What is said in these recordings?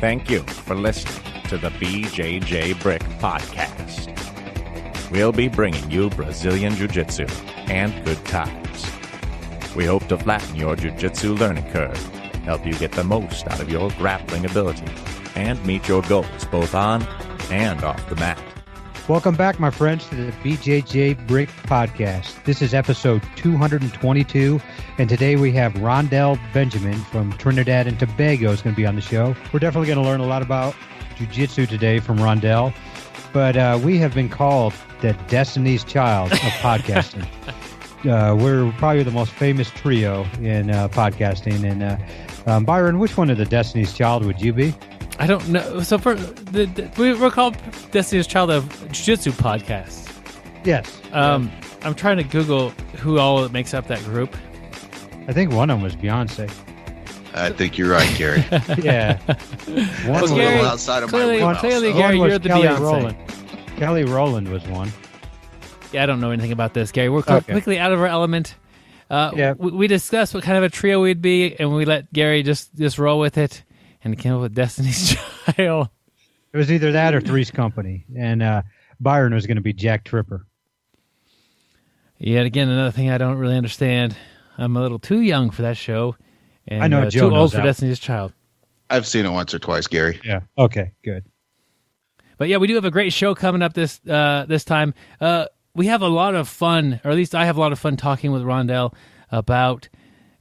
Thank you for listening to the BjjBrick Podcast. We'll be bringing you Brazilian Jiu-Jitsu and good times. We hope to flatten your Jiu-Jitsu learning curve, help you get the most out of your grappling ability, and meet your goals both on and off the mat. Welcome back, my friends, to the BjjBrick Podcast. This is episode 222, and today we have Rondel Benjamin from Trinidad and Tobago is going to be on the show. We're definitely going to learn a lot about Jiu-Jitsu today from Rondel, but we have been called the Destiny's Child of podcasting. We're probably the most famous trio in podcasting, and Byron, which one of the Destiny's Child would you be? I don't know. So we're called Destiny's Child of Jiu-Jitsu Podcast. Yes. I'm trying to Google who all makes up that group. I think one of them was Beyonce. I think you're right, Gary. Yeah. That's a little outside of my wheelhouse. Clearly, One Gary, was you're the Kelly Beyonce. Rowland. Kelly Rowland was one. Yeah, I don't know anything about this, Gary. We're quickly out of our element. We discussed what kind of a trio we'd be, and we let Gary just roll with it. And came up with Destiny's Child. It was either that or Three's Company. And Byron was going to be Jack Tripper. Yet again, another thing I don't really understand. I'm a little too young for that show. And I know Joe too knows old for that. Destiny's Child. I've seen it once or twice, Gary. Yeah. Okay, good. But yeah, we do have a great show coming up this time. We have a lot of fun, or at least I have a lot of fun talking with Rondel about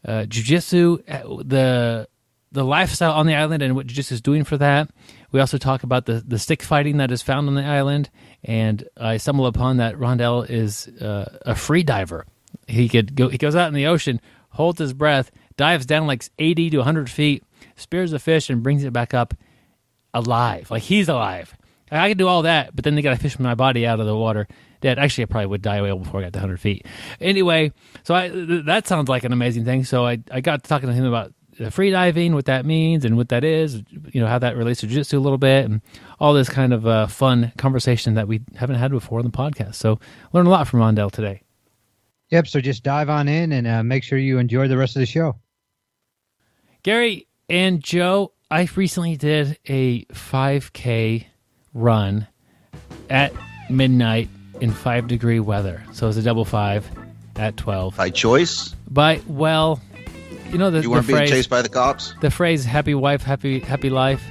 jiu-jitsu, the lifestyle on the island and what jiu-jitsu is doing for that. We also talk about the stick fighting that is found on the island, and I stumble upon that Rondel is a free diver. He goes out in the ocean, holds his breath, dives down like 80 to 100 feet, spears a fish, and brings it back up alive. Like he's alive. I could do all that, but then they got to fish my body out of the water dead. Actually, I probably would die well before I got to 100 feet. Anyway, so that sounds like an amazing thing. So I got talking to him about free diving, what that means and what that is, how that relates to jiu-jitsu a little bit, and all this kind of fun conversation that we haven't had before on the podcast. So learn a lot from Rondel today. Yep, so just dive on in and make sure you enjoy the rest of the show. Gary and Joe, I recently did a 5K run at midnight in 5-degree weather. So it was a double 5 at 12. By choice? You know you weren't being chased by the cops? The phrase "happy wife, happy life."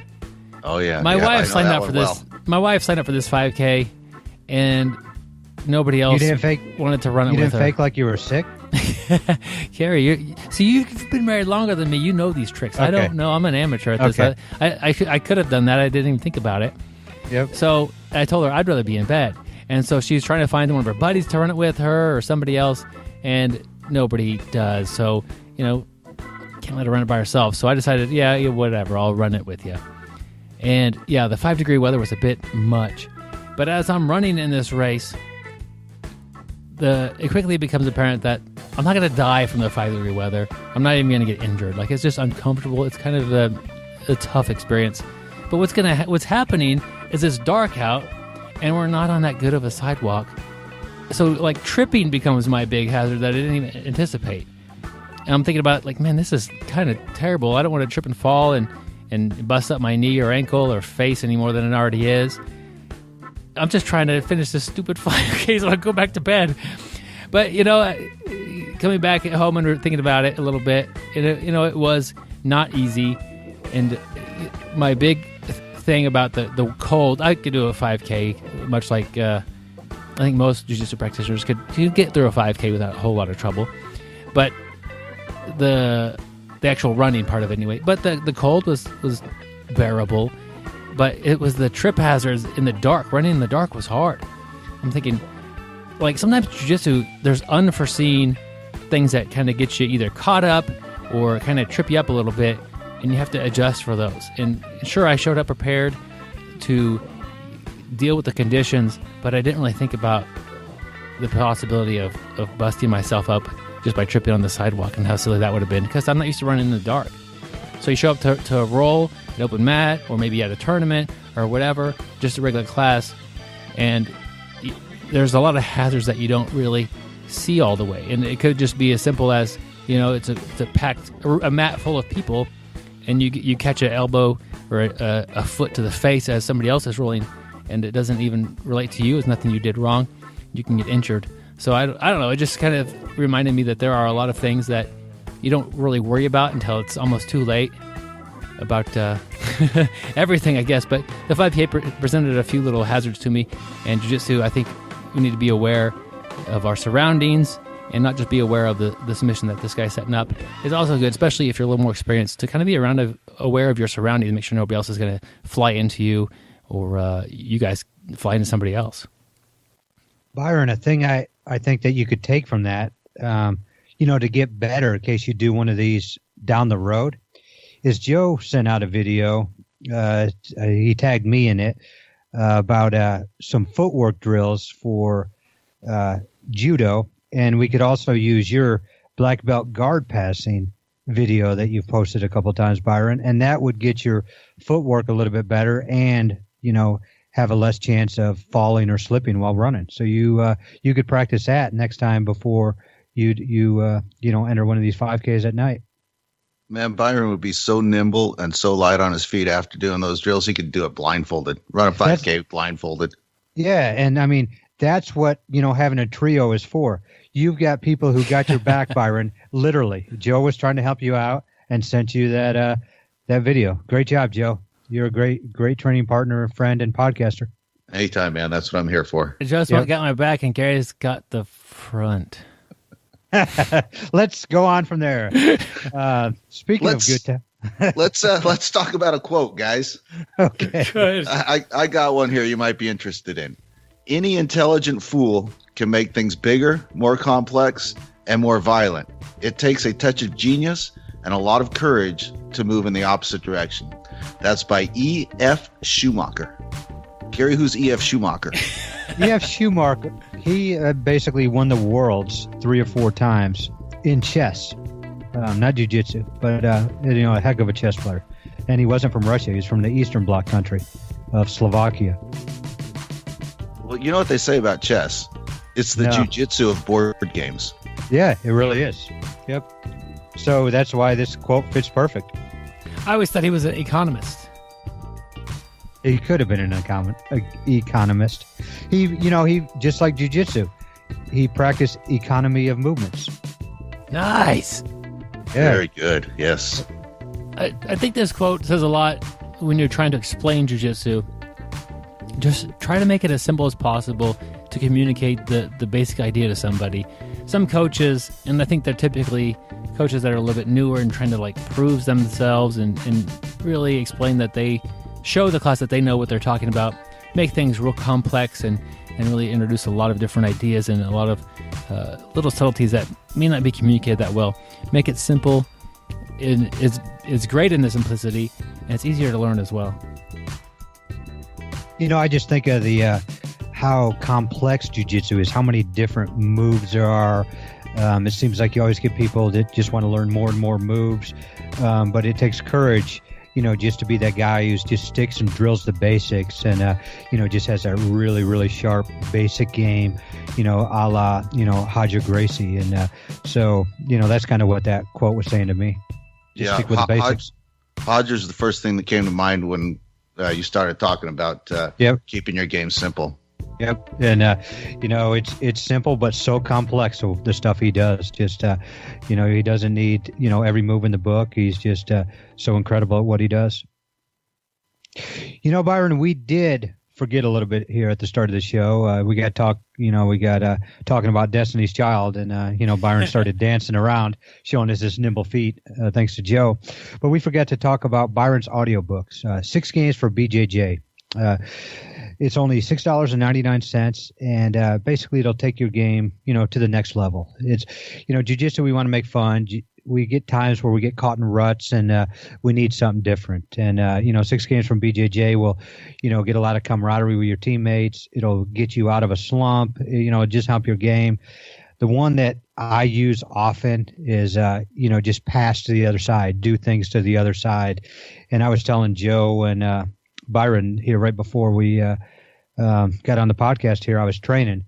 Oh yeah. My wife signed up for this. My wife signed up for this 5K, and nobody else wanted to run it with her. You didn't fake like you were sick? Carrie, you've been married longer than me. You know these tricks. Okay. I don't know. I'm an amateur at this. Okay. I could have done that. I didn't even think about it. Yep. So I told her I'd rather be in bed, and so she's trying to find one of her buddies to run it with her or somebody else, and nobody does. So can't let her run it by herself. So I decided, yeah, whatever, I'll run it with you. And yeah, the 5-degree weather was a bit much. But as I'm running in this race, it quickly becomes apparent that I'm not going to die from the 5-degree weather. I'm not even going to get injured. Like, it's just uncomfortable. It's kind of a tough experience. But what's happening is it's dark out, and we're not on that good of a sidewalk. So, like, tripping becomes my big hazard that I didn't even anticipate. And I'm thinking about, like, man, this is kind of terrible. I don't want to trip and fall and bust up my knee or ankle or face any more than it already is. I'm just trying to finish this stupid 5K so I go back to bed. But, coming back at home and thinking about it a little bit, it was not easy. And my big thing about the cold, I could do a 5K, much like I think most jiu-jitsu practitioners could get through a 5K without a whole lot of trouble. But the actual running part of it anyway. But the cold was bearable. But it was the trip hazards in the dark. Running in the dark was hard. I'm thinking, like, sometimes jiu-jitsu, there's unforeseen things that kind of get you either caught up or kind of trip you up a little bit, and you have to adjust for those. And sure, I showed up prepared to deal with the conditions, but I didn't really think about the possibility of busting myself up just by tripping on the sidewalk and how silly that would have been, because I'm not used to running in the dark. So you show up to a roll, an open mat, or maybe at a tournament or whatever, just a regular class, and there's a lot of hazards that you don't really see all the way. And it could just be as simple as, it's a packed, a mat full of people, and you catch an elbow or a foot to the face as somebody else is rolling, and it doesn't even relate to you, it's nothing you did wrong, you can get injured. So I don't know, it just kind of reminded me that there are a lot of things that you don't really worry about until it's almost too late about everything, I guess. But the 5K presented a few little hazards to me, and jiu-jitsu, I think we need to be aware of our surroundings and not just be aware of the submission that this guy's setting up. It's also good, especially if you're a little more experienced, to kind of be aware of your surroundings and make sure nobody else is going to fly into you or you guys fly into somebody else. Byron, a thing I think that you could take from that, to get better in case you do one of these down the road, is Joe sent out a video. He tagged me in it about some footwork drills for judo, and we could also use your black belt guard passing video that you've posted a couple times, Byron, and that would get your footwork a little bit better and, have a less chance of falling or slipping while running. So you could practice that next time before you enter one of these 5Ks at night. Man, Byron would be so nimble and so light on his feet after doing those drills. He could do it blindfolded, run a 5K blindfolded. Yeah, and I mean, that's what, having a trio is for. You've got people who got your back, Byron, literally. Joe was trying to help you out and sent you that video. Great job, Joe. You're a great training partner, friend, and podcaster. Anytime, man. That's what I'm here for. Joe's got my back, and Gary's got the front. Let's go on from there. Speaking of good time. let's talk about a quote, guys. Okay. Good. I got one here you might be interested in. Any intelligent fool can make things bigger, more complex, and more violent. It takes a touch of genius and a lot of courage to move in the opposite direction. That's by E.F. Schumacher. Gary, who's E.F. Schumacher? E.F. Schumacher, he basically won the worlds 3 or 4 times in chess. Not jiu-jitsu, but a heck of a chess player. And he wasn't from Russia. He was from the Eastern Bloc country of Slovakia. Well, you know what they say about chess? It's the jiu-jitsu of board games. Yeah, it really is. Yep. So that's why this quote fits perfect. I always thought he was an economist. He could have been an economist. He just like jiu-jitsu, he practiced economy of movements. Nice. Yeah. Very good. Yes. I think this quote says a lot when you're trying to explain jiu-jitsu. Just try to make it as simple as possible to communicate the basic idea to somebody. Some coaches, and I think they're typically coaches that are a little bit newer and trying to prove themselves and really explain that they show the class that they know what they're talking about, make things real complex and really introduce a lot of different ideas and a lot of little subtleties that may not be communicated that well. Make it simple. It's great in the simplicity, and it's easier to learn as well. I just think of the how complex jiu-jitsu is, how many different moves there are. It seems like you always get people that just want to learn more and more moves, but it takes courage, just to be that guy who just sticks and drills the basics and, just has that really, really sharp basic game, a la, Haja Gracie. And so, that's kind of what that quote was saying to me. Just stick with the basics. Haja's the first thing that came to mind when you started talking about keeping your game simple. Yep. And, it's simple, but so complex. So the stuff he does, just, he doesn't need, every move in the book. He's just so incredible at what he does. Byron, we did forget a little bit here at the start of the show. We got talking about Destiny's Child, and, Byron started dancing around, showing us his nimble feet, thanks to Joe. But we forgot to talk about Byron's audiobooks, 6 games for BJJ. It's only $6.99, and basically it'll take your game, to the next level. It's, jiu-jitsu, we want to make fun. We get times where we get caught in ruts, and we need something different. And 6 games from BJJ will, get a lot of camaraderie with your teammates. It'll get you out of a slump. Just help your game. The one that I use often is, just pass to the other side, do things to the other side. And I was telling Joe and Byron here right before we got on the podcast here, I was training,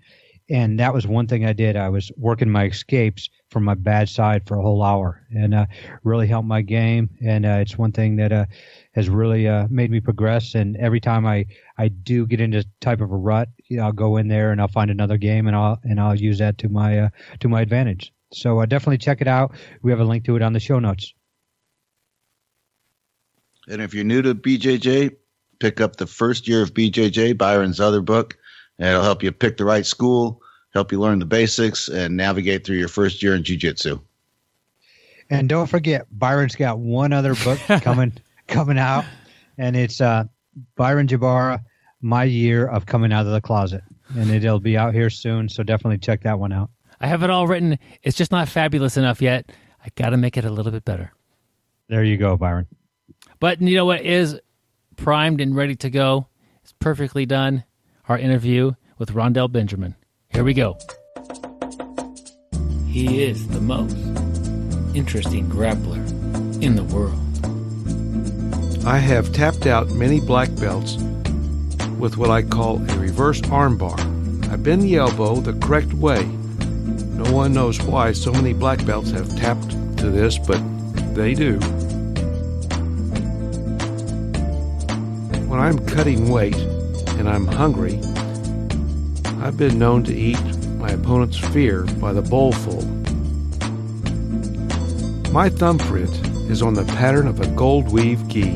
And that was one thing I did. I was working my escapes from my bad side for a whole hour, and really helped my game. And it's one thing that has really made me progress. And every time I do get into type of a rut, I'll go in there and I'll find another game, and I'll use that to my advantage. So definitely check it out. We have a link to it on the show notes. And if you're new to BJJ, pick up The First Year of BJJ, Byron's other book. And it'll help you pick the right school, help you learn the basics, and navigate through your first year in jiu-jitsu. And don't forget, Byron's got one other book coming out, and it's Byron Jabara, My Year of Coming Out of the Closet. And it'll be out here soon, so definitely check that one out. I have it all written. It's just not fabulous enough yet. I got to make it a little bit better. There you go, Byron. But you know what is primed and ready to go? It's perfectly done. Our interview with Rondel Benjamin. Here we go. He is the most interesting grappler in the world. I have tapped out many black belts with what I call a reverse armbar. I bend the elbow the correct way. No one knows why so many black belts have tapped to this, but they do. When I'm cutting weight and I'm hungry, I've been known to eat my opponent's fear by the bowlful. My thumbprint is on the pattern of a gold weave gi.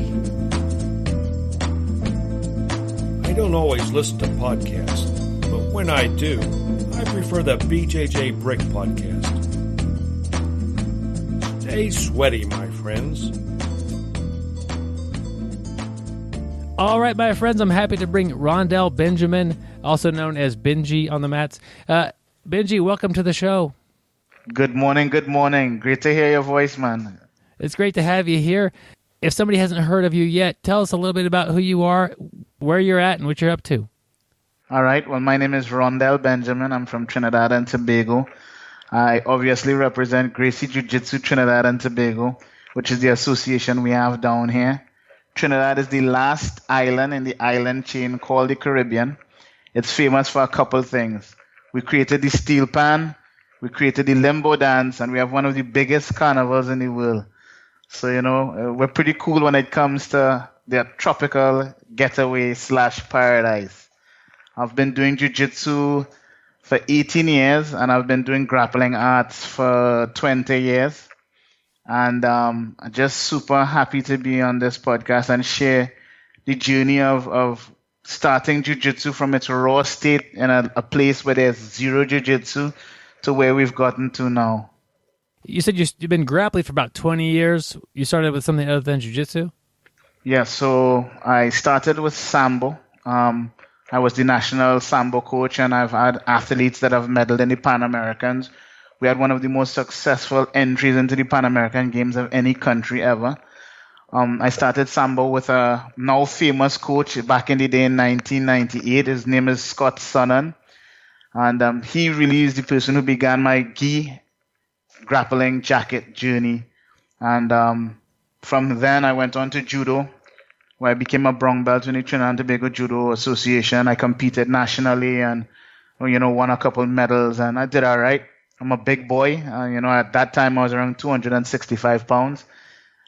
I don't always listen to podcasts, but when I do, I prefer the BjjBrick Podcast. Stay sweaty, my friends. All right, my friends, I'm happy to bring Rondel Benjamin, also known as Benji on the mats. Benji, welcome to the show. Good morning, good morning. Great to hear your voice, man. It's great to have you here. If somebody hasn't heard of you yet, tell us a little bit about who you are, where you're at, and what you're up to. All right, well, my name is Rondel Benjamin. I'm from Trinidad and Tobago. I obviously represent Gracie Jiu Jitsu Trinidad and Tobago, which is the association we have down here. Trinidad is the last island in the island chain called the Caribbean. It's famous for a couple things. We created the steel pan, we created the limbo dance, and we have one of the biggest carnivals in the world. So, we're pretty cool when it comes to the tropical getaway / paradise. I've been doing jiu-jitsu for 18 years, and I've been doing grappling arts for 20 years. And I'm just super happy to be on this podcast and share the journey of starting jiu-jitsu from its raw state in a place where there's zero jiu-jitsu to where we've gotten to now. You said you've been grappling for about 20 years. You started with something other than jiu-jitsu? Yeah, so I started with Sambo. I was the national Sambo coach, and I've had athletes that have medaled in the Pan Americans. We had one of the most successful entries into the Pan American Games of any country ever. I started Sambo with a now famous coach back in the day in 1998. His name is Scott Sonnen. And he really is the person who began my gi grappling jacket journey. And from then I went on to judo, where I became a brown belt in the Trinidad and Tobago Judo Association. I competed nationally and, won a couple medals, and I did all right. I'm a big boy. At that time I was around 265 pounds.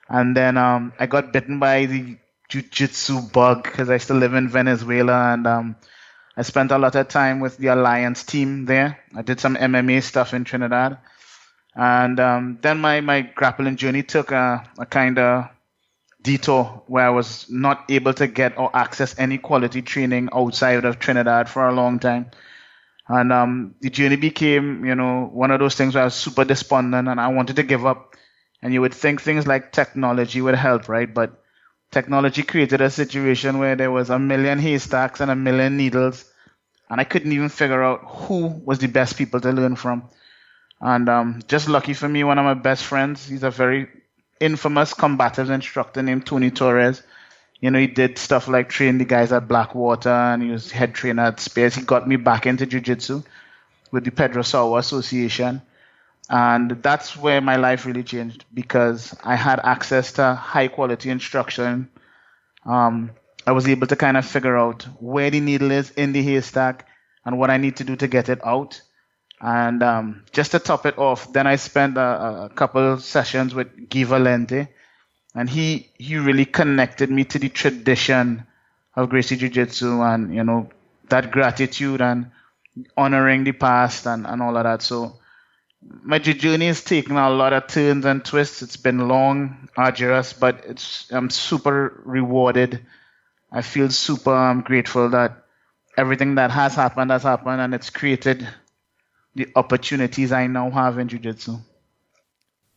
And then I got bitten by the jiu-jitsu bug because I still live in Venezuela, and I spent a lot of time with the Alliance team there. I did some MMA stuff in Trinidad. And then my grappling journey took a kind of detour where I was not able to get or access any quality training outside of Trinidad for a long time. And the journey became, one of those things where I was super despondent and I wanted to give up. And you would think things like technology would help, right? But technology created a situation where there was a million haystacks and a million needles. And I couldn't even figure out who was the best people to learn from. And just lucky for me, one of my best friends, he's a very infamous combatives instructor named Tony Torres. He did stuff like train the guys at Blackwater, and he was head trainer at Spears. He got me back into jiu-jitsu with the Pedro Sauer Association. And that's where my life really changed, because I had access to high-quality instruction. I was able to kind of figure out where the needle is in the haystack and what I need to do to get it out. And just to top it off, then I spent a couple sessions with Guy Valente, and he really connected me to the tradition of Gracie Jiu Jitsu, and that gratitude and honoring the past and all of that. So my journey has taken a lot of turns and twists. It's been long, arduous, but I'm super rewarded. I feel super grateful that everything that has happened, and it's created the opportunities I now have in jiu-jitsu.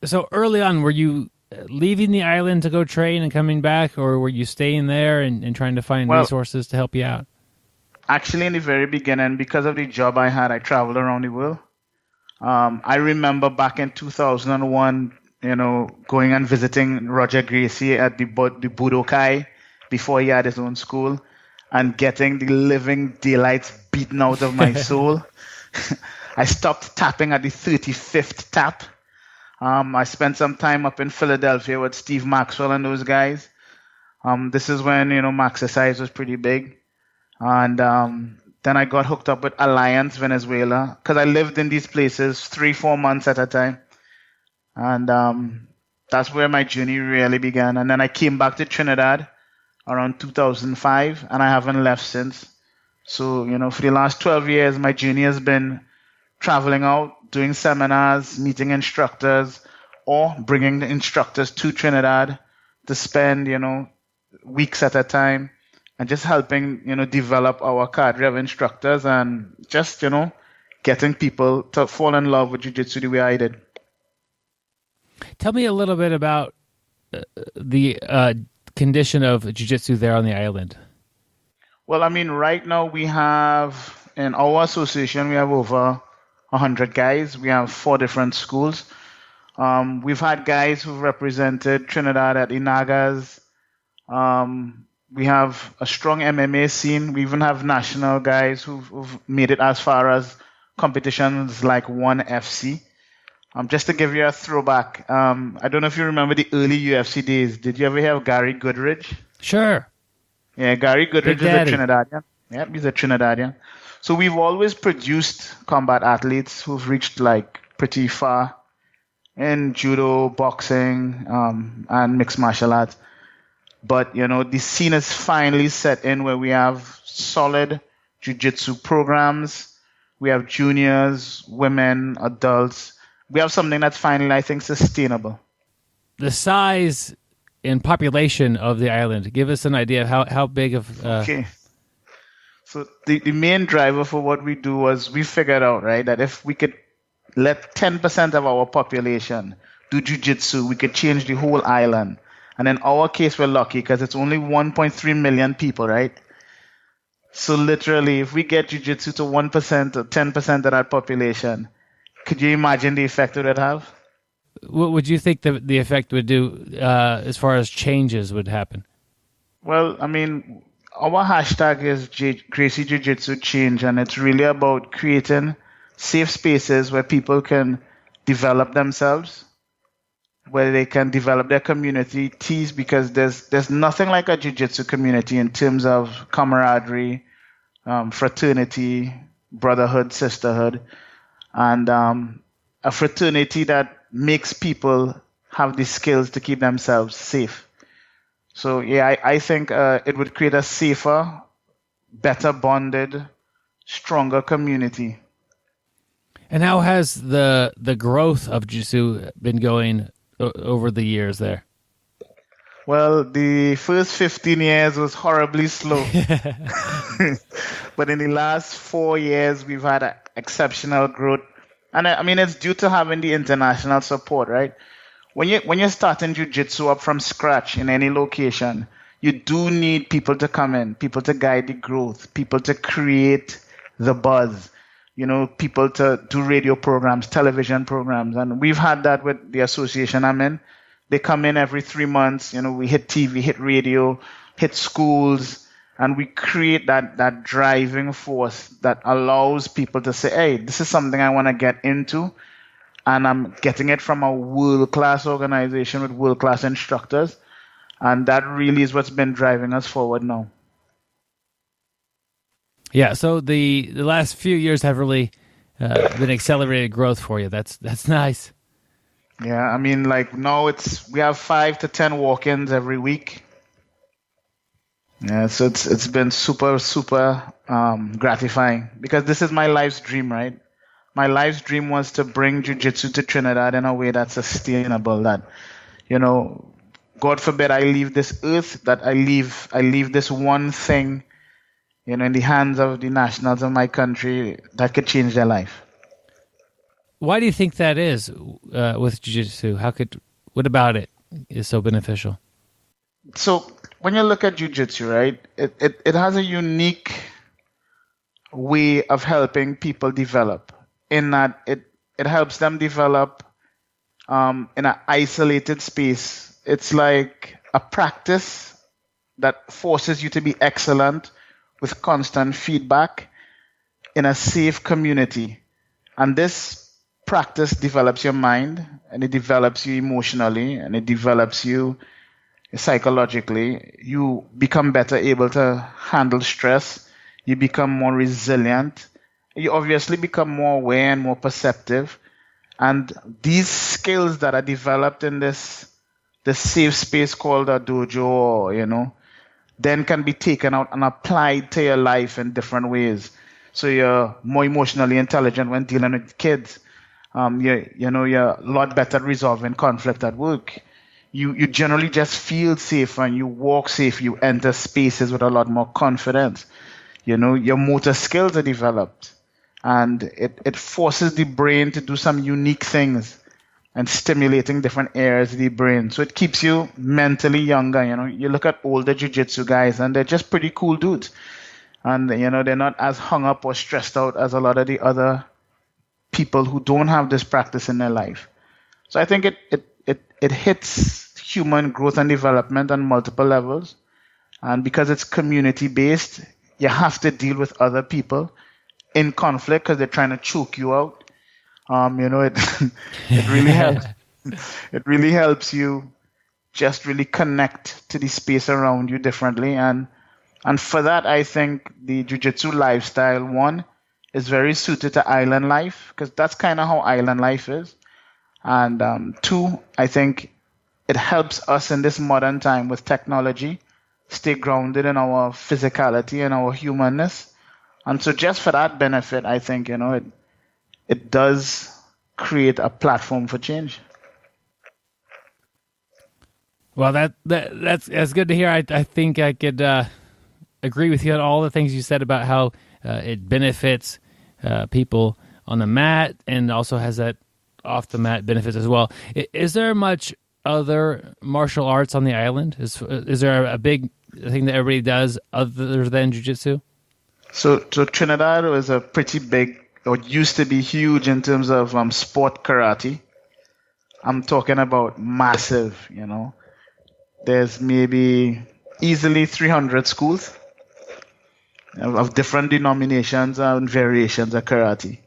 So early on, were you leaving the island to go train and coming back, or were you staying there and trying to find resources to help you out? Actually, in the very beginning, because of the job I had, I traveled around the world. I remember back in 2001, going and visiting Roger Gracie at the Budokai before he had his own school, and getting the living daylights beaten out of my soul. I stopped tapping at the 35th tap. I spent some time up in Philadelphia with Steve Maxwell and those guys. This is when, Maxercise was pretty big. And then I got hooked up with Alliance Venezuela, because I lived in these places 3-4 months at a time. And that's where my journey really began. And then I came back to Trinidad around 2005, and I haven't left since. So, for the last 12 years, my journey has been traveling out, doing seminars, meeting instructors, or bringing the instructors to Trinidad to spend, weeks at a time, and just helping, develop our cadre of instructors, and just, getting people to fall in love with jiu-jitsu the way I did. Tell me a little bit about the condition of jiu-jitsu there on the island. Well, right now we have, in our association, we have over 100 guys. We have 4 different schools. We've had guys who've represented Trinidad at Inagas. We have a strong MMA scene. We even have national guys who've made it as far as competitions like ONE FC. Just to give you a throwback, I don't know if you remember the early UFC days. Did you ever have Gary Goodridge? Sure. Yeah, Gary Goodridge is a Trinidadian. Yeah, he's a Trinidadian. So we've always produced combat athletes who've reached pretty far in judo, boxing, and mixed martial arts. But, the scene is finally set in where we have solid jiu-jitsu programs. We have juniors, women, adults. We have something that's finally, I think, sustainable. The size and population of the island, give us an idea of how big of... Okay. So the main driver for what we do was we figured out, right, that if we could let 10% of our population do jiu-jitsu, we could change the whole island. And in our case, we're lucky because it's only 1.3 million people, right? So literally, if we get jiu-jitsu to 1% or 10% of that population, could you imagine the effect it would have? What would you think the effect would do as far as changes would happen? Well, our hashtag is Gracie Jiu Jitsu Change, and it's really about creating safe spaces where people can develop themselves, where they can develop their communities, because there's nothing like a jiu-jitsu community in terms of camaraderie, fraternity, brotherhood, sisterhood, and a fraternity that makes people have the skills to keep themselves safe. So yeah, I think it would create a safer, better bonded, stronger community. And how has the growth of jiu-jitsu been going over the years there? Well, the first 15 years was horribly slow. But in the last 4 years, we've had exceptional growth. And it's due to having the international support, right? When you're starting jiu-jitsu up from scratch in any location, you do need people to come in, people to guide the growth, people to create the buzz, people to do radio programs, television programs. And we've had that with the association I'm in. They come in every 3 months, we hit TV, hit radio, hit schools, and we create that driving force that allows people to say, hey, this is something I want to get into. And I'm getting it from a world-class organization with world-class instructors. And that really is what's been driving us forward now. Yeah, so the last few years have really been accelerated growth for you. That's nice. Yeah, I mean, like now we have 5 to 10 walk-ins every week. Yeah, so it's been super gratifying because this is my life's dream, right? My life's dream was to bring jiu-jitsu to Trinidad in a way that's sustainable. That, God forbid I leave this earth, that I leave this one thing, in the hands of the nationals of my country that could change their life. Why do you think that is with jiu-jitsu? What about it is so beneficial? So when you look at jiu-jitsu, right, it has a unique way of helping people develop in that it helps them develop in an isolated space. It's like a practice that forces you to be excellent with constant feedback in a safe community. And this practice develops your mind, and it develops you emotionally, and it develops you psychologically. You become better able to handle stress. You become more resilient. You obviously become more aware and more perceptive. And these skills that are developed in this safe space called a dojo, then can be taken out and applied to your life in different ways. So you're more emotionally intelligent when dealing with kids. You're a lot better at resolving conflict at work. You generally just feel safe and you walk safe. You enter spaces with a lot more confidence. Your motor skills are developed, and it forces the brain to do some unique things and stimulating different areas of the brain. So it keeps you mentally younger. You look at older jiu-jitsu guys and they're just pretty cool dudes. And, they're not as hung up or stressed out as a lot of the other people who don't have this practice in their life. So I think it hits human growth and development on multiple levels. And because it's community-based, you have to deal with other people in conflict because they're trying to choke you out. It really helps. It really helps you just really connect to the space around you differently. And for that, I think the jiu-jitsu lifestyle, one, is very suited to island life because that's kind of how island life is. And two, I think it helps us in this modern time with technology stay grounded in our physicality and our humanness. And so just for that benefit, I think, it does create a platform for change. Well, that's good to hear. I think I could agree with you on all the things you said about how it benefits people on the mat and also has that off the mat benefits as well. Is there much other martial arts on the island? Is there a big thing that everybody does other than jiu-jitsu? So Trinidad was a pretty big, or used to be huge in terms of sport karate. I'm talking about massive, There's maybe easily 300 schools of different denominations and variations of karate.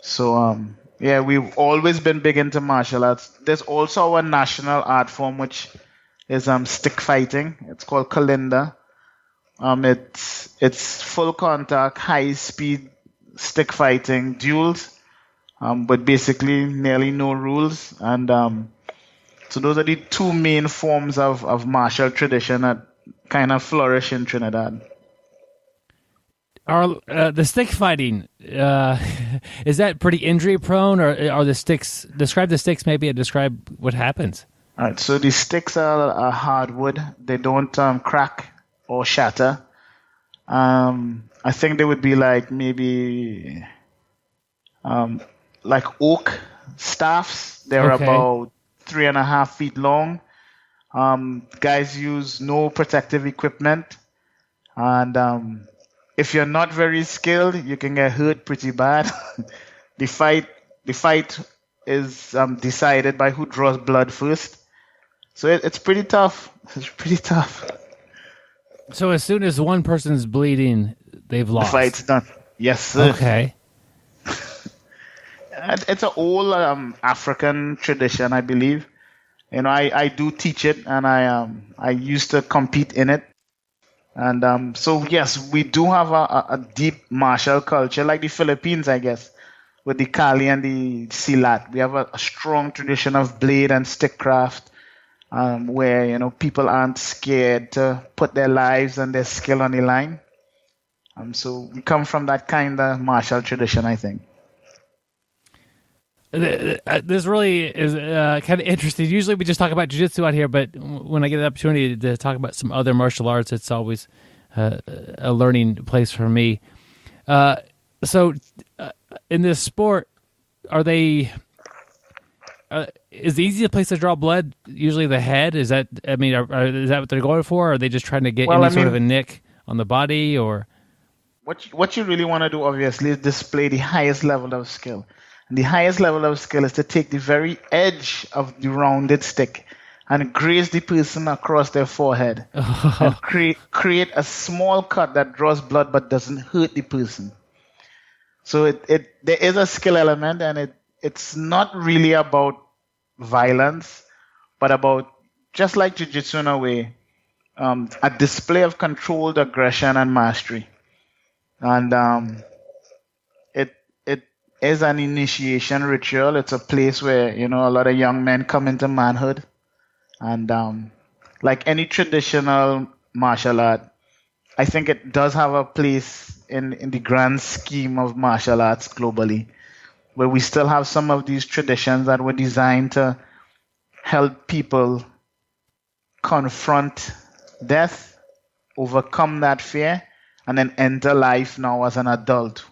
So, we've always been big into martial arts. There's also our national art form, which is stick fighting. It's called Calinda. It's full contact, high speed stick fighting duels, but basically nearly no rules. And so those are the two main forms of martial tradition that kind of flourish in Trinidad. Are the stick fighting, is that pretty injury prone, or are the sticks, describe the sticks maybe and describe what happens? All right, so the sticks are hardwood. They don't crack or shatter. I think they would be like maybe like oak staffs. They're about 3.5 feet long. Guys use no protective equipment, and if you're not very skilled, you can get hurt pretty bad. The fight is decided by who draws blood first. So it's pretty tough. It's pretty tough. So as soon as one person's bleeding, they've lost. The fight's done. Yes, sir. Okay. It's an old African tradition, I believe. I do teach it, and I used to compete in it. And so, yes, we do have a deep martial culture, like the Philippines, I guess, with the Kali and the Silat. We have a strong tradition of blade and stick craft, where, people aren't scared to put their lives and their skill on the line. So we come from that kind of martial tradition, I think. This really is kind of interesting. Usually we just talk about jiu-jitsu out here, but when I get the opportunity to talk about some other martial arts, it's always a learning place for me. So in this sport, are they... is the easiest place to draw blood usually the head? Is that, is that what they're going for? Or are they just trying to get sort of a nick on the body? Or what you really want to do, obviously, is display the highest level of skill. And the highest level of skill is to take the very edge of the rounded stick and graze the person across their forehead and create a small cut that draws blood but doesn't hurt the person. So there is a skill element, and it's not really about violence, but about, just like jiu-jitsu in a way, a display of controlled aggression and mastery. And it is an initiation ritual. It's a place where, a lot of young men come into manhood. And like any traditional martial art, I think it does have a place in the grand scheme of martial arts globally, where we still have some of these traditions that were designed to help people confront death, overcome that fear, and then enter life now as an adult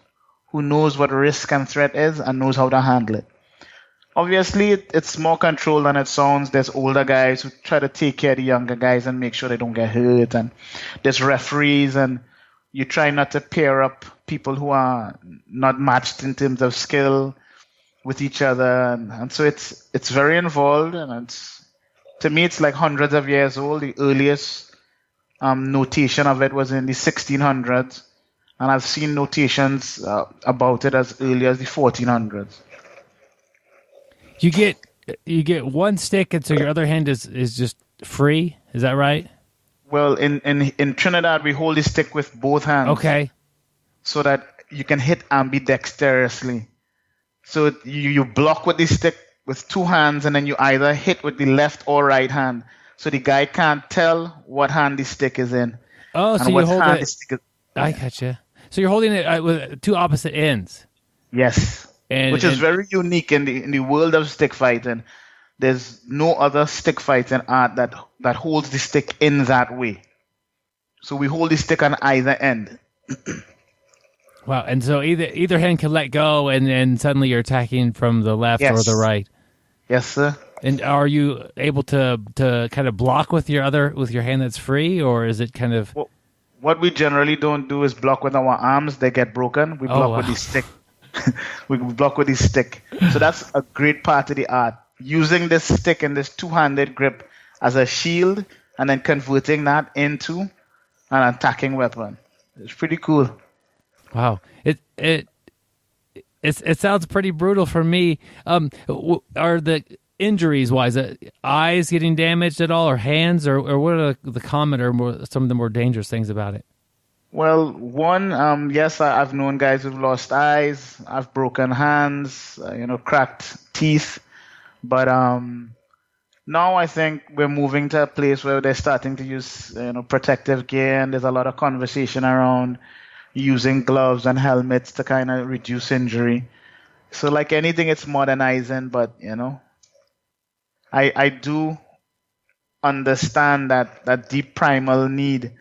who knows what risk and threat is and knows how to handle it. Obviously, it's more controlled than it sounds. There's older guys who try to take care of the younger guys and make sure they don't get hurt. And there's referees, and you try not to pair up people who are not matched in terms of skill with each other. And so it's very involved, and to me, it's like hundreds of years old. The earliest notation of it was in the 1600s, and I've seen notations about it as early as the 1400s. You get one stick, and so your other hand is just free. Is that right? Well, in Trinidad, we hold the stick with both hands. Okay. So that you can hit ambidextrously. So you block with the stick with two hands, and then you either hit with the left or right hand. So the guy can't tell what hand the stick is in. Oh, so you hold it. I gotcha. So you're holding it with two opposite ends. Yes. Which is very unique in the world of stick fighting. There's no other stick fighting art that holds the stick in that way. So we hold the stick on either end. Wow, and so either hand can let go, and suddenly you're attacking from the left or the right. Yes, sir. And are you able to kind of block with your hand that's free, or is it kind of... Well, what we generally don't do is block with our arms. They get broken. We block with the stick. We block with the stick. So that's a great part of the art. Using this stick and this two-handed grip as a shield, and then converting that into an attacking weapon. It's pretty cool. Wow. It sounds pretty brutal for me. Are the injuries wise, eyes getting damaged at all, or hands, or what are the common or some of the more dangerous things about it? Well, one, yes, I've known guys who've lost eyes. I've broken hands, cracked teeth. But now I think we're moving to a place where they're starting to use, protective gear, and there's a lot of conversation around using gloves and helmets to kind of reduce injury. So like anything, it's modernizing, but, I do understand that deep primal need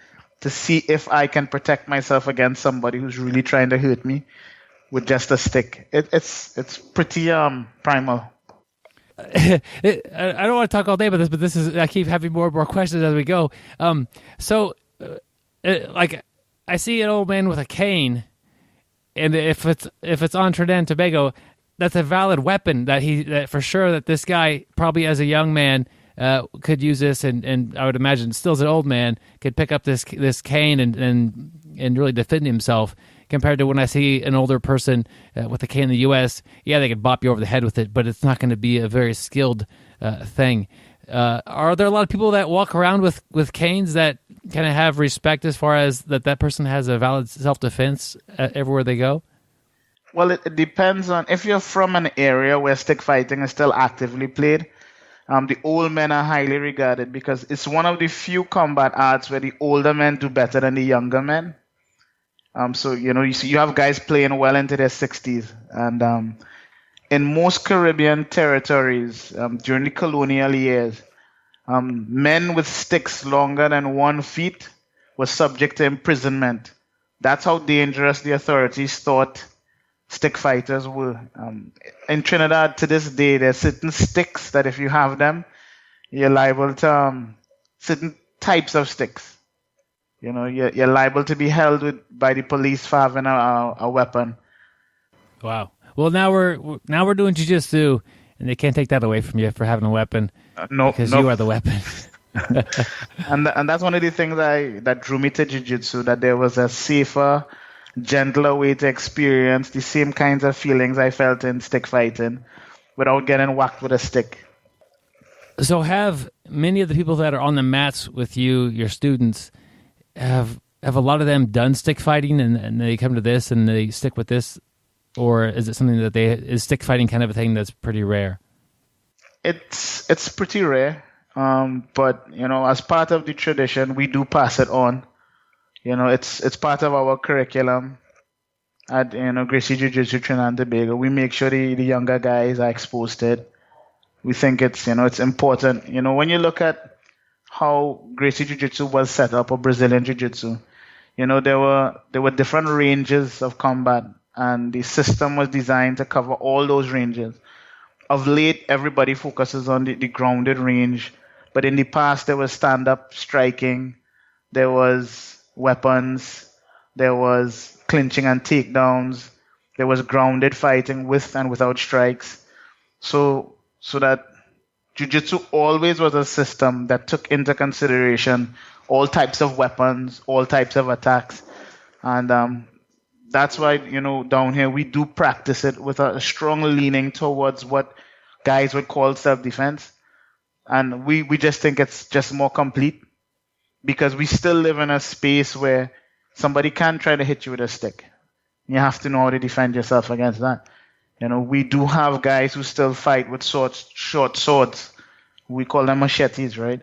to see if I can protect myself against somebody who's really trying to hurt me with just a stick. It's pretty primal. I don't want to talk all day about this, but I keep having more and more questions as we go. I see an old man with a cane, and if it's on Trinidad and Tobago, that's a valid weapon that for sure that this guy probably as a young man could use this, and I would imagine still as an old man could pick up this cane and really defend himself. Compared to when I see an older person with a cane in the U.S., yeah, they could bop you over the head with it, but it's not going to be a very skilled thing. Are there a lot of people that walk around with canes that kind of have respect as far as that person has a valid self-defense everywhere they go? Well, it depends on if you're from an area where stick fighting is still actively played. The old men are highly regarded because it's one of the few combat arts where the older men do better than the younger men. So, you have guys playing well into their 60s. And in most Caribbean territories during the colonial years, men with sticks longer than 1 feet were subject to imprisonment. That's how dangerous the authorities thought stick fighters were. In Trinidad, to this day, there's certain sticks that if you have them, you're liable to certain types of sticks. You're liable to be held by the police for having a weapon. Wow. Well, now we're doing jiu-jitsu, and they can't take that away from you for having a weapon. No, because you are the weapon. and that's one of the things that drew me to jiu-jitsu, that there was a safer, gentler way to experience the same kinds of feelings I felt in stick fighting without getting whacked with a stick. So have many of the people that are on the mats with you, your students, have a lot of them done stick fighting and they come to this and they stick with this? Or is it something that is stick fighting kind of a thing that's pretty rare? It's pretty rare. But, as part of the tradition, we do pass it on. It's part of our curriculum at Gracie Jiu Jitsu Trinidad and Tobago. We make sure the younger guys are exposed to it. We think it's important. When you look at how Gracie Jiu Jitsu was set up, or Brazilian Jiu Jitsu, there were different ranges of combat, and the system was designed to cover all those ranges. Of late, everybody focuses on the grounded range, but in the past there was stand-up striking, there was weapons, there was clinching and takedowns, there was grounded fighting with and without strikes. So that jiu-jitsu always was a system that took into consideration all types of weapons, all types of attacks. And that's why, down here we do practice it with a strong leaning towards what guys would call self-defense. And we just think it's just more complete, because we still live in a space where somebody can try to hit you with a stick. You have to know how to defend yourself against that. We do have guys who still fight with short swords. We call them machetes, right?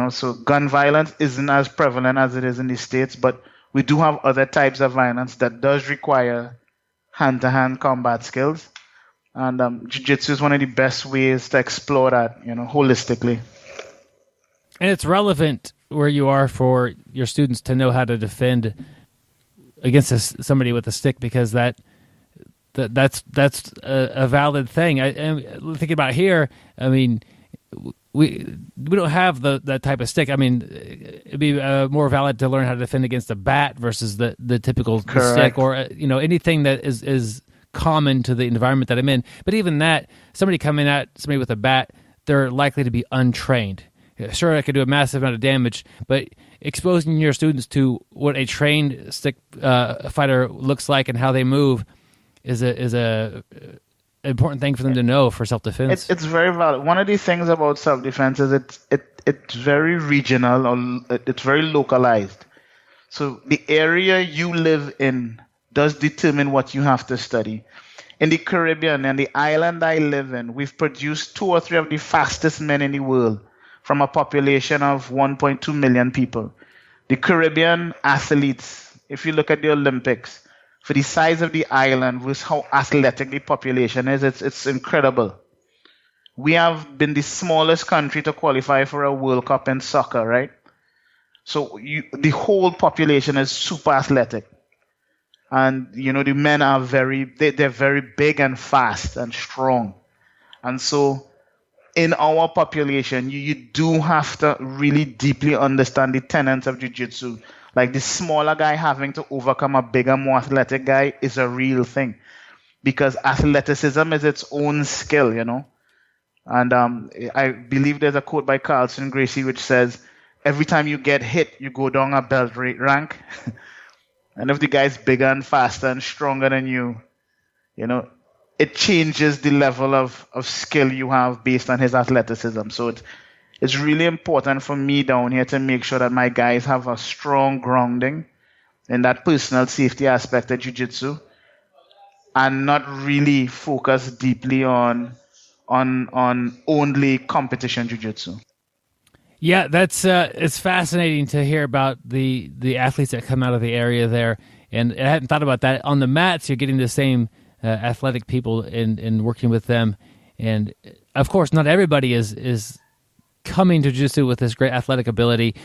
So gun violence isn't as prevalent as it is in the States, but we do have other types of violence that does require hand-to-hand combat skills. And jiu-jitsu is one of the best ways to explore that, holistically. And it's relevant where you are for your students to know how to defend against somebody with a stick, because that's a valid thing. I'm thinking about here. I mean, we don't have that type of stick. I mean, it'd be more valid to learn how to defend against a bat versus the typical stick, or anything that is common to the environment that I'm in. But even that, somebody coming at somebody with a bat, they're likely to be untrained. Sure, I could do a massive amount of damage, but exposing your students to what a trained stick fighter looks like and how they move is a important thing for them to know for self-defense. It's very valid. One of the things about self-defense is it's very regional, or it's very localized. So the area you live in does determine what you have to study. In the Caribbean and the island I live in, we've produced 2 or 3 of the fastest men in the world from a population of 1.2 million people. The Caribbean athletes, if you look at the Olympics, for the size of the island with how athletic the population is, it's incredible. We have been the smallest country to qualify for a World Cup in soccer, right? So the whole population is super athletic. And, the men are they're very big and fast and strong. And so in our population, you do have to really deeply understand the tenets of jiu-jitsu. Like the smaller guy having to overcome a bigger, more athletic guy is a real thing. Because athleticism is its own skill, And I believe there's a quote by Carlson Gracie which says, every time you get hit, you go down a belt rank. And if the guy's bigger and faster and stronger than you, it changes the level of skill you have based on his athleticism. So it's really important for me down here to make sure that my guys have a strong grounding in that personal safety aspect of jiu-jitsu and not really focus deeply on only competition jiu-jitsu. Yeah, that's it's fascinating to hear about the athletes that come out of the area there, and I hadn't thought about that. On the mats, you're getting the same athletic people and working with them, and of course, not everybody is coming to jiu-jitsu with this great athletic ability.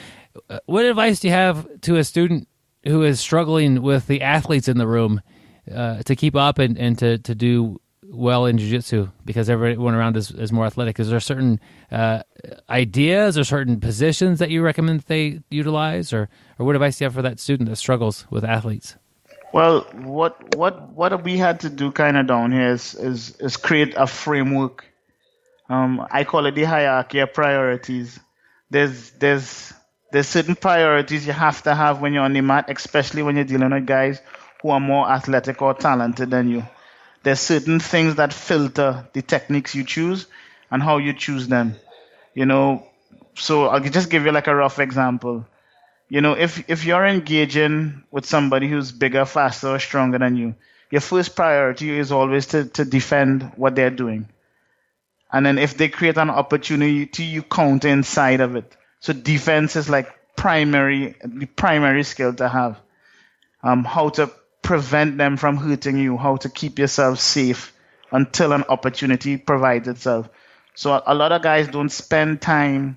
What advice do you have to a student who is struggling with the athletes in the room to keep up and to do well in jiu-jitsu because everyone around is more athletic? Is there certain ideas or certain positions that you recommend they utilize, or what advice do you have for that student that struggles with athletes? Well, what we had to do kind of down here is create a framework. I call it the hierarchy of priorities. There's certain priorities you have to have when you're on the mat, especially when you're dealing with guys who are more athletic or talented than you. There's certain things that filter the techniques you choose and how you choose them. So I'll just give you like a rough example. If you're engaging with somebody who's bigger, faster, or stronger than you, your first priority is always to defend what they're doing. And then if they create an opportunity, you counter inside of it. So defense is like the primary skill to have. How to prevent them from hurting you, how to keep yourself safe until an opportunity provides itself. So a lot of guys don't spend time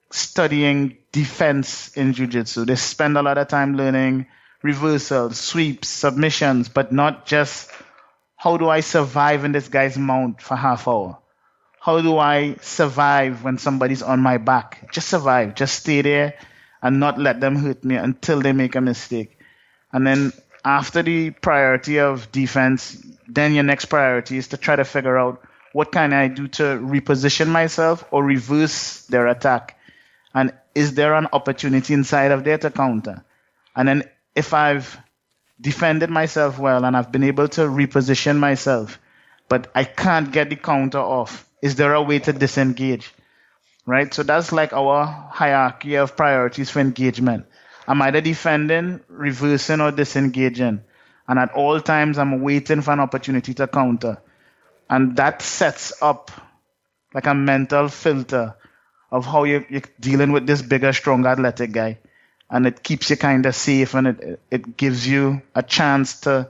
studying defense in jiu-jitsu. They spend a lot of time learning reversals, sweeps, submissions, but not just how do I survive in this guy's mount for half hour? How do I survive when somebody's on my back? Just survive. Just stay there and not let them hurt me until they make a mistake. And then after the priority of defense, then your next priority is to try to figure out what can I do to reposition myself or reverse their attack. And is there an opportunity inside of there to counter? And then if I've defended myself well and I've been able to reposition myself, but I can't get the counter off, is there a way to disengage? Right? So that's like our hierarchy of priorities for engagement. I'm either defending, reversing, or disengaging. And at all times, I'm waiting for an opportunity to counter. And that sets up like a mental filter of how you're dealing with this bigger, stronger, athletic guy. And it keeps you kind of safe, and it gives you a chance to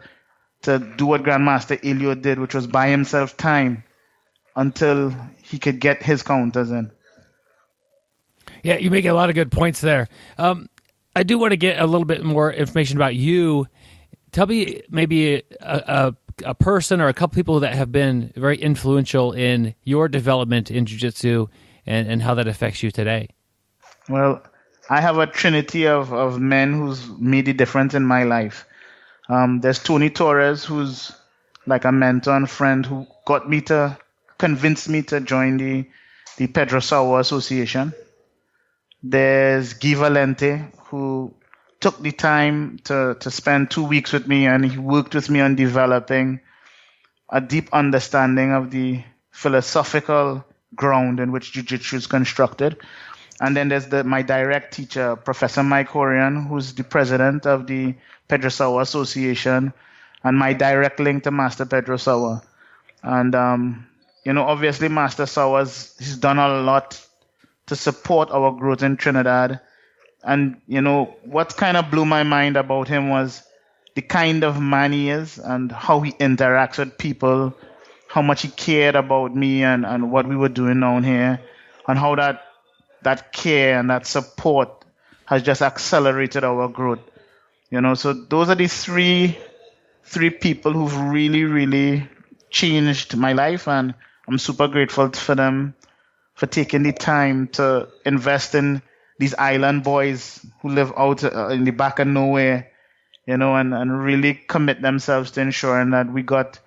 do what Grandmaster Elio did, which was buy himself time until he could get his counters in. Yeah, you make a lot of good points there. I do want to get a little bit more information about you. Tell me maybe a person or a couple people that have been very influential in your development in jiu-jitsu and how that affects you today. Well, I have a trinity of men who's made a difference in my life. There's Tony Torres, who's like a mentor and friend who convinced me to join the Pedro Sauer Association. There's Guy Valente, who took the time to spend 2 weeks with me, and he worked with me on developing a deep understanding of the philosophical ground in which jiu-jitsu is constructed. And then there's my direct teacher, Professor Mike Horian, who's the president of the Pedro Sauer Association, and my direct link to Master Pedro Sauer. And, obviously Master Sauer's, he's done a lot to support our growth in Trinidad. And, what kind of blew my mind about him was the kind of man he is and how he interacts with people, how much he cared about me and what we were doing down here, and how that care and that support has just accelerated our growth. So those are the three people who've really, really changed my life, and I'm super grateful for them for taking the time to invest in these island boys who live out in the back of nowhere, and really commit themselves to ensuring that we got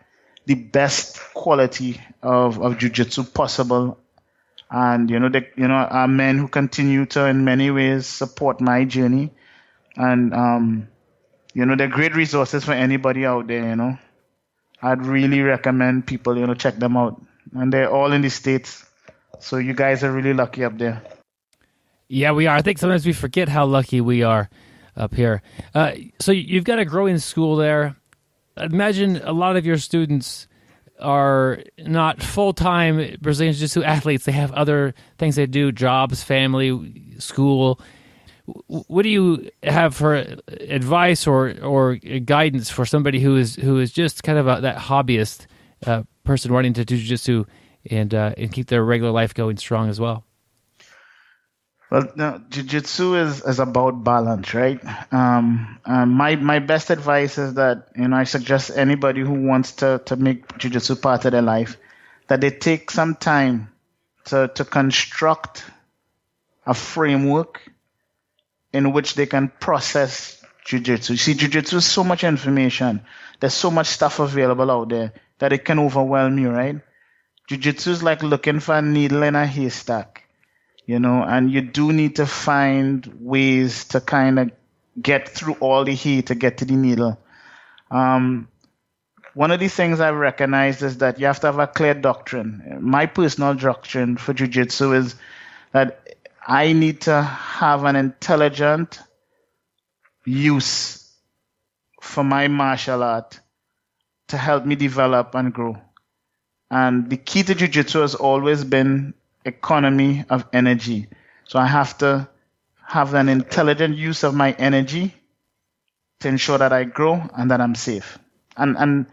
the best quality of jiu-jitsu possible. And, are men who continue to, in many ways, support my journey. And, they're great resources for anybody out there, I'd really recommend people, check them out. And they're all in the States. So you guys are really lucky up there. Yeah, we are. I think sometimes we forget how lucky we are up here. So you've got a growing school there. Imagine a lot of your students are not full-time Brazilian Jiu-Jitsu athletes. They have other things they do, jobs, family, school. What do you have for advice or guidance for somebody who is just kind of that hobbyist person wanting to do Jiu-Jitsu and keep their regular life going strong as well? Well, no, Jiu-Jitsu is about balance, right? My best advice is that, I suggest anybody who wants to make Jiu-Jitsu part of their life, that they take some time to construct a framework in which they can process Jiu-Jitsu. You see, Jiu-Jitsu is so much information. There's so much stuff available out there that it can overwhelm you, right? Jiu-Jitsu is like looking for a needle in a haystack. And you do need to find ways to kind of get through all the heat to get to the needle. One of the things I've recognized is that you have to have a clear doctrine. My personal doctrine for Jiu-Jitsu is that I need to have an intelligent use for my martial art to help me develop and grow. And the key to Jiu-Jitsu has always been economy of energy. So I have to have an intelligent use of my energy to ensure that I grow and that I'm safe. And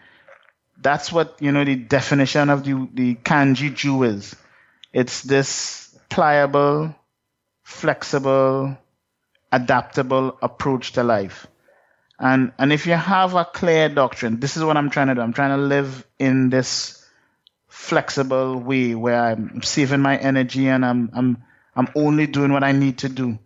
that's what, the definition of the kanji Ju is. It's this pliable, flexible, adaptable approach to life. And if you have a clear doctrine, this is what I'm trying to do. I'm trying to live in this flexible way where I'm saving my energy and I'm only doing what I need to do.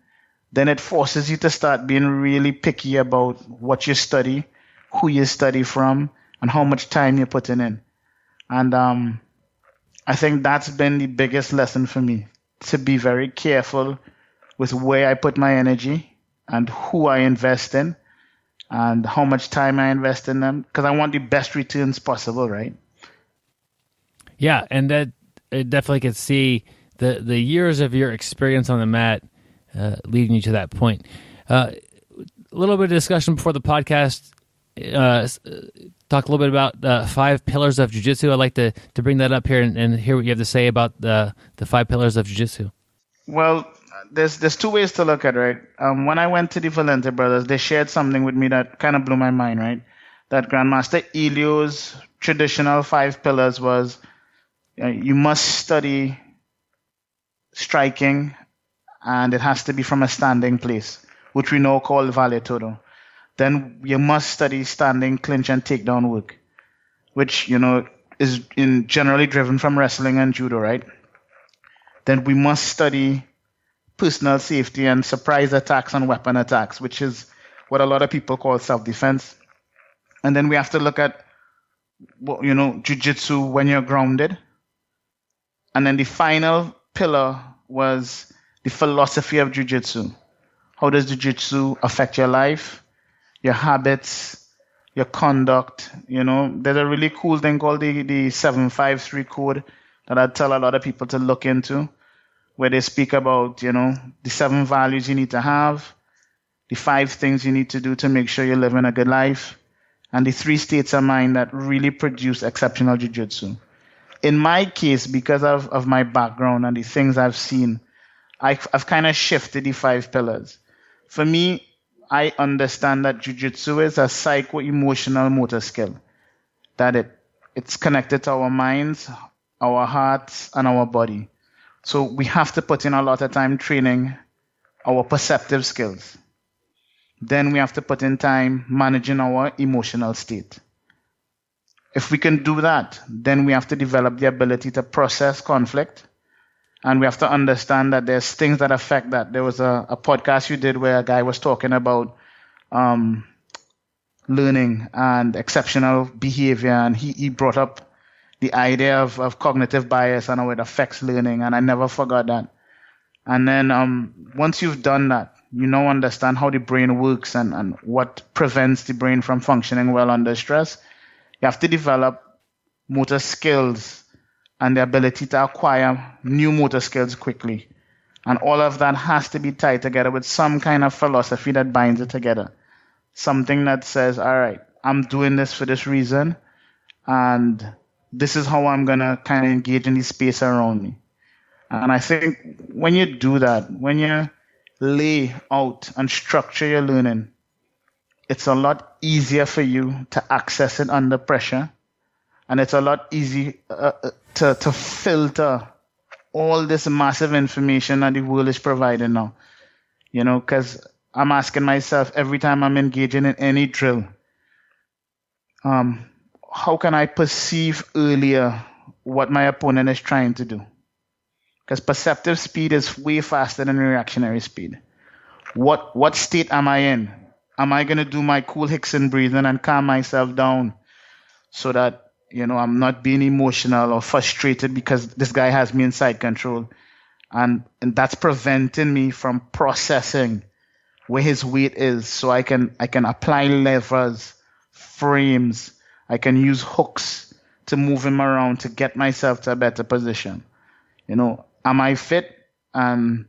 Then it forces you to start being really picky about what you study, who you study from, and how much time you're putting in. And I think that's been the biggest lesson for me, to be very careful with where I put my energy and who I invest in and how much time I invest in them, because I want the best returns possible, right? Yeah, and that I definitely could see the years of your experience on the mat leading you to that point. A little bit of discussion before the podcast. Talk a little bit about the 5 pillars of Jiu-Jitsu. I'd like to bring that up here and hear what you have to say about the 5 pillars of Jiu-Jitsu. Well, there's 2 ways to look at it, right? When I went to the Valente brothers, they shared something with me that kind of blew my mind, right? That Grandmaster Elio's traditional 5 pillars was, you must study striking, and it has to be from a standing place, which we now call Vale Todo. Then you must study standing, clinch, and takedown work, which, is generally driven from wrestling and judo, right? Then we must study personal safety and surprise attacks and weapon attacks, which is what a lot of people call self-defense. And then we have to look at, Jiu-Jitsu when you're grounded. And then the final pillar was the philosophy of Jiu-Jitsu. How does Jiu-Jitsu affect your life, your habits, your conduct? There's a really cool thing called the 753 code that I tell a lot of people to look into, where they speak about, the 7 values you need to have, the 5 things you need to do to make sure you're living a good life, and the 3 states of mind that really produce exceptional Jiu-Jitsu. In my case, because of my background and the things I've seen, I've kind of shifted the 5 pillars. For me, I understand that Jiu-Jitsu is a psycho-emotional motor skill, that it's connected to our minds, our hearts, and our body. So we have to put in a lot of time training our perceptive skills. Then we have to put in time managing our emotional state. If we can do that, then we have to develop the ability to process conflict. And we have to understand that there's things that affect that. There was a podcast you did where a guy was talking about learning and exceptional behavior. And he brought up the idea of cognitive bias and how it affects learning. And I never forgot that. And then once you've done that, you now understand how the brain works and what prevents the brain from functioning well under stress. You have to develop motor skills and the ability to acquire new motor skills quickly. And all of that has to be tied together with some kind of philosophy that binds it together. Something that says, all right, I'm doing this for this reason, and this is how I'm going to kind of engage in the space around me. And I think when you do that, when you lay out and structure your learning, it's a lot easier for you to access it under pressure. And it's a lot easier to filter all this massive information that the world is providing now. You know, because I'm asking myself every time I'm engaging in any drill, how can I perceive earlier what my opponent is trying to do? Because perceptive speed is way faster than reactionary speed. What state am I in? Am I going to do my cool Hickson breathing and calm myself down so that, you know, I'm not being emotional or frustrated because this guy has me inside control? And that's preventing me from processing where his weight is, so I can apply levers, frames, I can use hooks to move him around to get myself to a better position. You know, am I fit and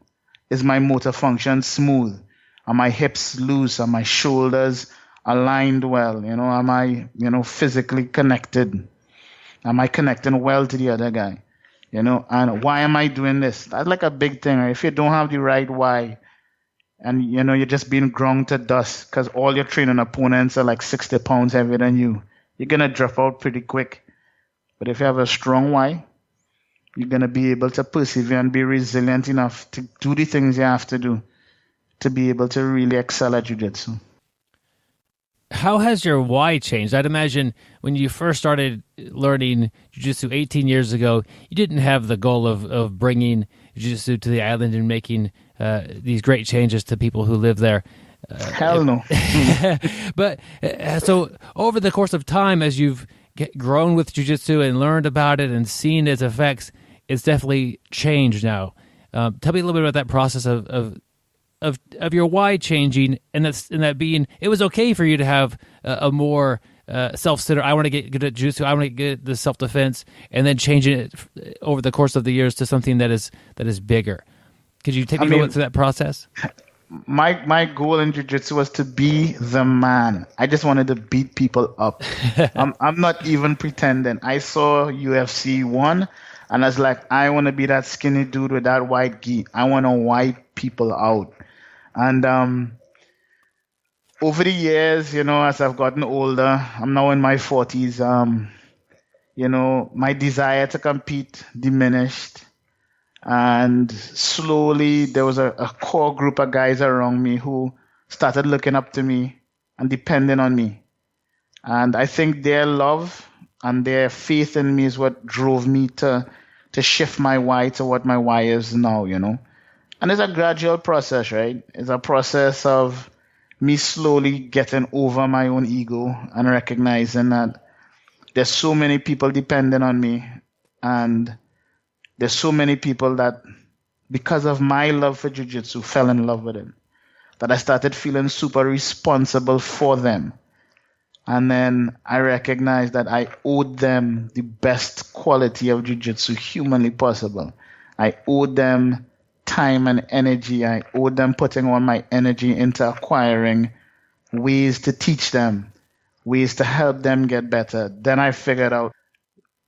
is my motor function smooth? Are my hips loose? Are my shoulders aligned well? You know, am I, you know, physically connected? Am I connecting well to the other guy? You know, and why am I doing this? That's like a big thing, right? If you don't have the right why, and, you know, you're just being ground to dust because all your training opponents are like 60 pounds heavier than you, you're going to drop out pretty quick. But if you have a strong why, you're going to be able to persevere and be resilient enough to do the things you have to do to be able to really excel at jiu-jitsu. How has your why changed? I'd imagine when you first started learning jiu-jitsu 18 years ago, you didn't have the goal of bringing jiu-jitsu to the island and making these great changes to people who live there. Hell no. But so over the course of time, as you've grown with jiu-jitsu and learned about it and seen its effects, it's definitely changed now. Tell me a little bit about that process of your why changing, and that being, it was okay for you to have a more self-centered, I want to get good at jiu-jitsu, I want to get the self-defense, and then changing it over the course of the years to something that is bigger. Could you take me a little bit through that process? My goal in jiu-jitsu was to be the man. I just wanted to beat people up. I'm not even pretending. I saw UFC 1, and I was like, I want to be that skinny dude with that white gi. I want to wipe people out. And over the years, you know, as I've gotten older, I'm now in my 40s, you know, my desire to compete diminished. And slowly there was a core group of guys around me who started looking up to me and depending on me. And I think their love and their faith in me is what drove me to shift my why to what my why is now, you know. And it's a gradual process, right? It's a process of me slowly getting over my own ego and recognizing that there's so many people depending on me, and there's so many people that, because of my love for jiu-jitsu, fell in love with it, that I started feeling super responsible for them. And then I recognized that I owed them the best quality of jiu-jitsu humanly possible. I owed them time and energy. I owed them putting all my energy into acquiring ways to teach them, ways to help them get better. Then I figured out,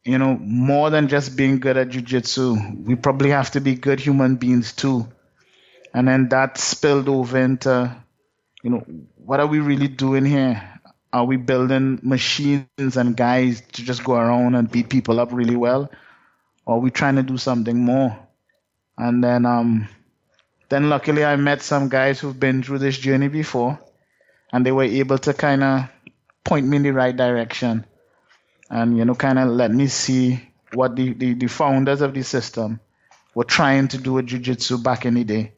you know, more than just being good at jiu-jitsu, we probably have to be good human beings too. And then that spilled over into, you know, what are we really doing here? Are we building machines and guys to just go around and beat people up really well? Or are we trying to do something more? And then luckily I met some guys who've been through this journey before, and they were able to kind of point me in the right direction and, you know, kind of let me see what the founders of the system were trying to do with jiu-jitsu back in the day.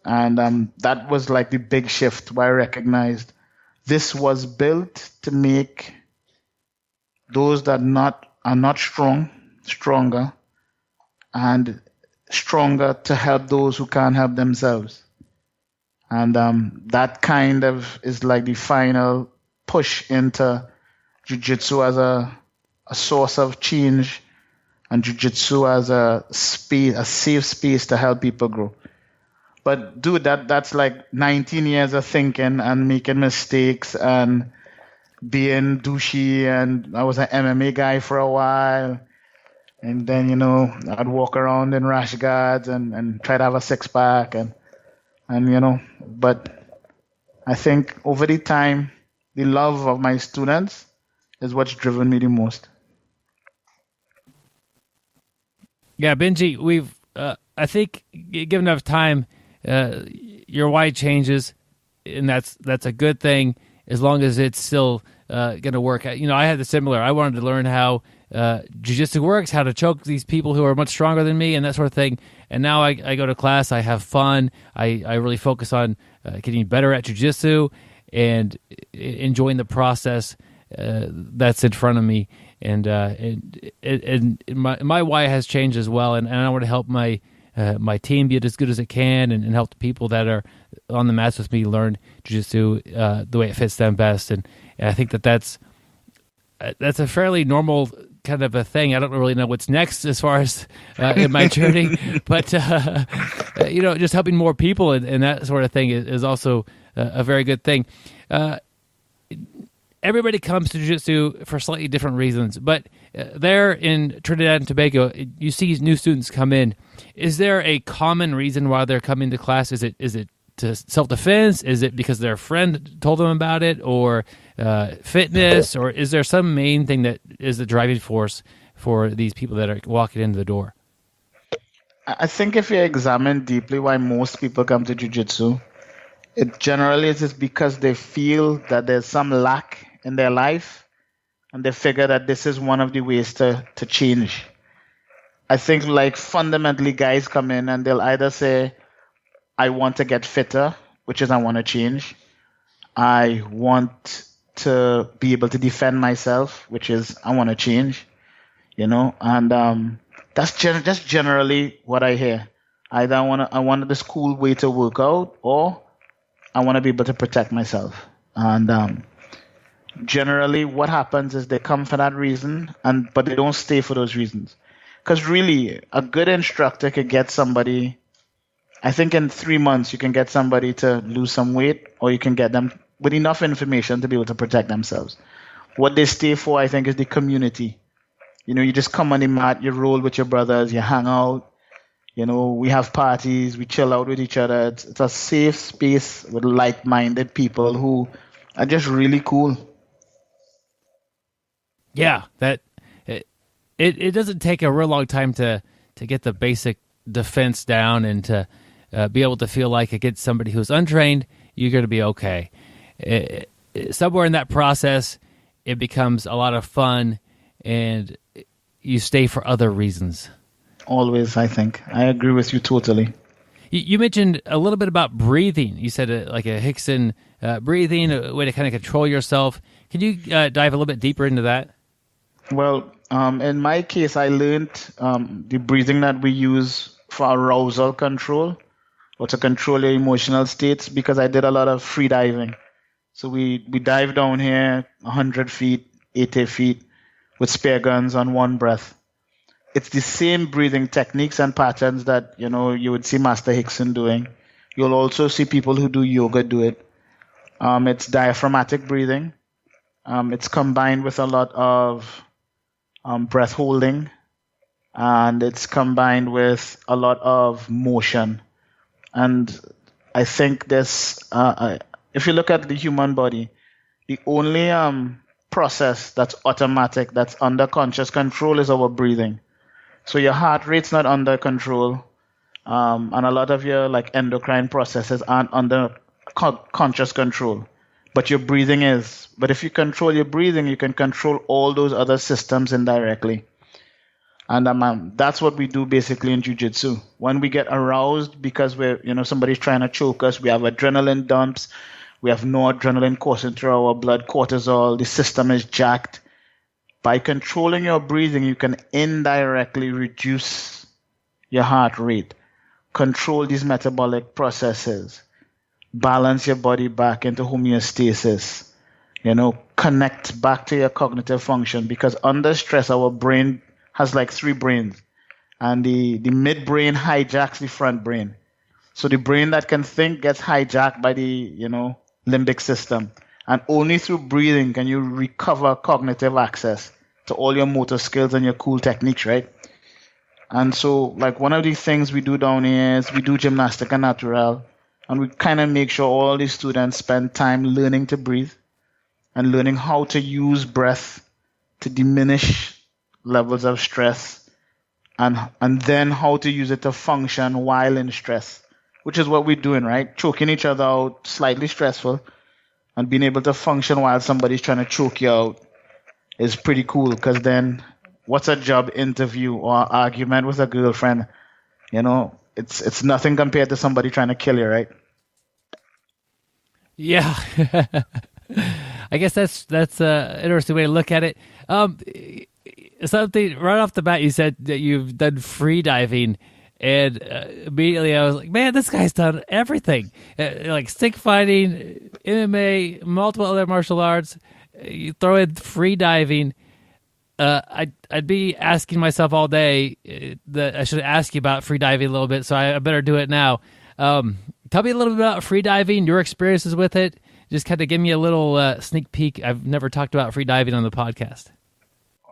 And that was like the big shift where I recognized this was built to make those that are not strong, stronger, and stronger to help those who can't help themselves. And that kind of is like the final push into jiu-jitsu as a source of change and jiu-jitsu as a safe space to help people grow. But dude, that's like 19 years of thinking and making mistakes and being douchey. And I was an MMA guy for a while. And then, I'd walk around in rash guards and try to have a six-pack. But I think over the time, the love of my students is what's driven me the most. Yeah, Benji, we've, I think, given enough time, your why changes, and that's a good thing as long as it's still going to work. I had the similar. I wanted to learn how jiu-jitsu works, how to choke these people who are much stronger than me, and that sort of thing. And now I go to class, I have fun, I really focus on getting better at jiu-jitsu and enjoying the process that's in front of me. And my why has changed as well, and I want to help my team be as good as it can, and help the people that are on the mats with me learn jiu-jitsu the way it fits them best. And I think that's a fairly normal kind of a thing. I don't really know what's next as far as in my journey, but just helping more people and that sort of thing is also a very good thing. Everybody comes to jiu-jitsu for slightly different reasons, but there in Trinidad and Tobago, you see new students come in. Is there a common reason why they're coming to class? Is it to self-defense? Is it because their friend told them about it, or fitness, or is there some main thing that is the driving force for these people that are walking into the door? I think if you examine deeply why most people come to jiu-jitsu, it generally is just because they feel that there's some lack in their life, and they figure that this is one of the ways to change. I think like fundamentally guys come in and they'll either say, I want to get fitter, which is I want to change. I want to be able to defend myself, which is I want to change, and that's just generally what I hear. Either I want this cool way to work out, or I want to be able to protect myself. And generally what happens is they come for that reason, but they don't stay for those reasons. Because really, a good instructor could get somebody, I think in 3 months, you can get somebody to lose some weight, or you can get them with enough information to be able to protect themselves. What they stay for, I think, is the community. You just come on the mat, you roll with your brothers, you hang out. We have parties, we chill out with each other. It's a safe space with like-minded people who are just really cool. Yeah, that it doesn't take a real long time to get the basic defense down and to be able to feel like against somebody who's untrained, you're going to be okay. Somewhere in that process, it becomes a lot of fun, and you stay for other reasons. Always, I think. I agree with you totally. You mentioned a little bit about breathing. You said like a Hickson breathing, a way to kind of control yourself. Can you dive a little bit deeper into that? Well, in my case, I learned the breathing that we use for arousal control, or to control your emotional states, because I did a lot of free diving. So we dive down here 100 feet, 80 feet with spear guns on one breath. It's the same breathing techniques and patterns that, you would see Master Hickson doing. You'll also see people who do yoga do it. It's diaphragmatic breathing. It's combined with a lot of breath holding, and it's combined with a lot of motion. And I think this, if you look at the human body, the only process that's automatic, that's under conscious control, is our breathing. So your heart rate's not under control, and a lot of your endocrine processes aren't under conscious control, but your breathing is. But if you control your breathing, you can control all those other systems indirectly. And that's what we do basically in jiu-jitsu. When we get aroused because somebody's trying to choke us, we have adrenaline dumps, we have noradrenaline coursing through our blood, cortisol, the system is jacked. By controlling your breathing, you can indirectly reduce your heart rate, control these metabolic processes, balance your body back into homeostasis, connect back to your cognitive function, because under stress, our brain has like 3 brains. And the midbrain hijacks the front brain. So the brain that can think gets hijacked by the, limbic system. And only through breathing can you recover cognitive access to all your motor skills and your cool techniques, right? And so, like, one of the things we do down here is we do gymnastica natural, and we kind of make sure all the students spend time learning to breathe and learning how to use breath to diminish levels of stress, and then how to use it to function while in stress, which is what we're doing, right? Choking each other out, slightly stressful, and being able to function while somebody's trying to choke you out is pretty cool, because then what's a job interview or argument with a girlfriend? It's nothing compared to somebody trying to kill you, right? Yeah. I guess that's an interesting way to look at it. Something right off the bat, you said that you've done free diving, and immediately I was like, man, this guy's done everything. Like stick fighting, MMA, multiple other martial arts. You throw in free diving. I'd be asking myself all day that I should ask you about free diving a little bit, so I better do it now. Tell me a little bit about free diving, your experiences with it. Just kind of give me a little sneak peek. I've never talked about free diving on the podcast.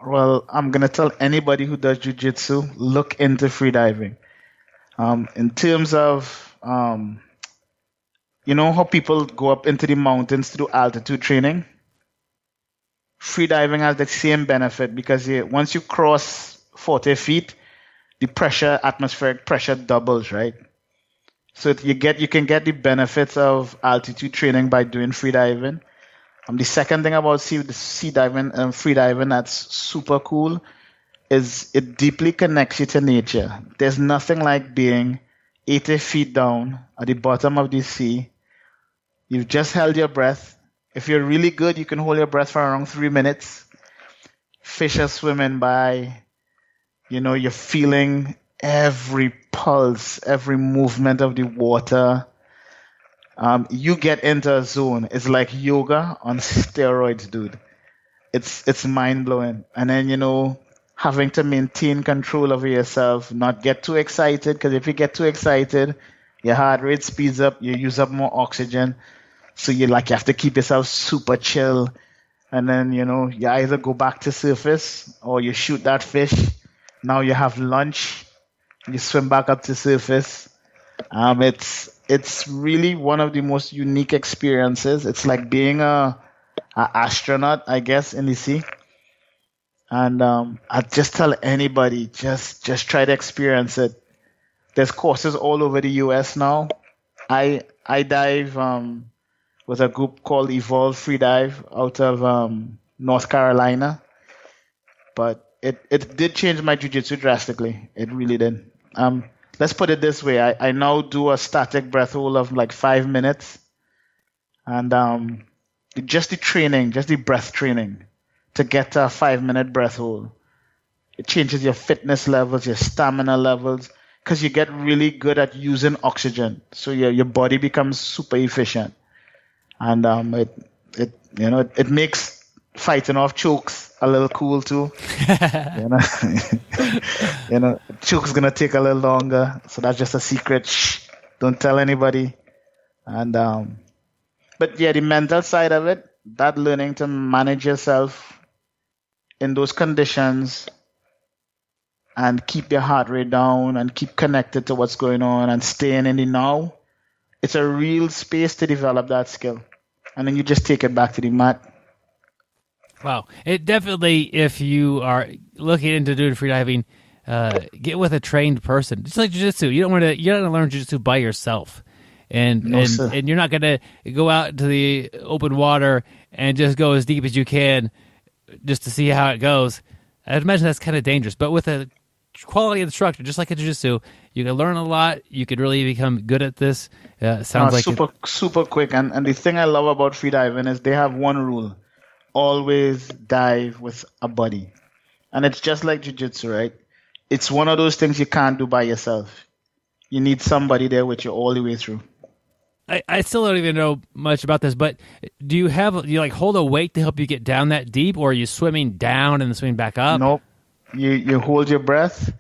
Well, I'm going to tell anybody who does jiu-jitsu, look into free diving. In terms of, how people go up into the mountains to do altitude training? Free diving has the same benefit, because once you cross 40 feet, the atmospheric pressure doubles, right? So you can get the benefits of altitude training by doing free diving. The second thing about sea diving and free diving that's super cool is it deeply connects you to nature. There's nothing like being 80 feet down at the bottom of the sea. You've just held your breath. If you're really good, you can hold your breath for around 3 minutes. Fish are swimming by. You're feeling every pulse, every movement of the water. You get into a zone. It's like yoga on steroids, dude. It's mind-blowing. And then, having to maintain control over yourself, not get too excited, because if you get too excited, your heart rate speeds up, you use up more oxygen. So you have to keep yourself super chill. And then, you either go back to surface or you shoot that fish. Now you have lunch. You swim back up to surface. It's really one of the most unique experiences. It's like being a astronaut, I guess, in the sea. And I'd just tell anybody, just try to experience it. There's courses all over the U.S. now. I dive with a group called Evolve Free Dive out of North Carolina. But it did change my jiu-jitsu drastically. It really did. Let's put it this way. I now do a static breath hold of like 5 minutes. And just the breath training to get to a 5-minute breath hold. It changes your fitness levels, your stamina levels, because you get really good at using oxygen. So your body becomes super efficient. And it makes fighting off chokes a little cool too. Choke's gonna take a little longer, so that's just a secret. Shh, don't tell anybody. And but yeah, the mental side of it, that learning to manage yourself in those conditions and keep your heart rate down and keep connected to what's going on and staying in the now, it's a real space to develop that skill. And then you just take it back to the mat. Wow. It definitely, if you are looking into doing free diving, get with a trained person. Just like jiu-jitsu. You're not going to learn jiu-jitsu by yourself. And you're not going to go out into the open water and just go as deep as you can just to see how it goes. I'd imagine that's kind of dangerous. But with a quality instructor, just like a jiu-jitsu, you can learn a lot. You could really become good at this. Sounds like super quick. And the thing I love about free diving is they have one rule. Always dive with a buddy. And it's just like jiu-jitsu, right? It's one of those things you can't do by yourself. You need somebody there with you all the way through. I still don't even know much about this, but do you like hold a weight to help you get down that deep, or are you swimming down and then swimming back up? Nope. you hold your breath,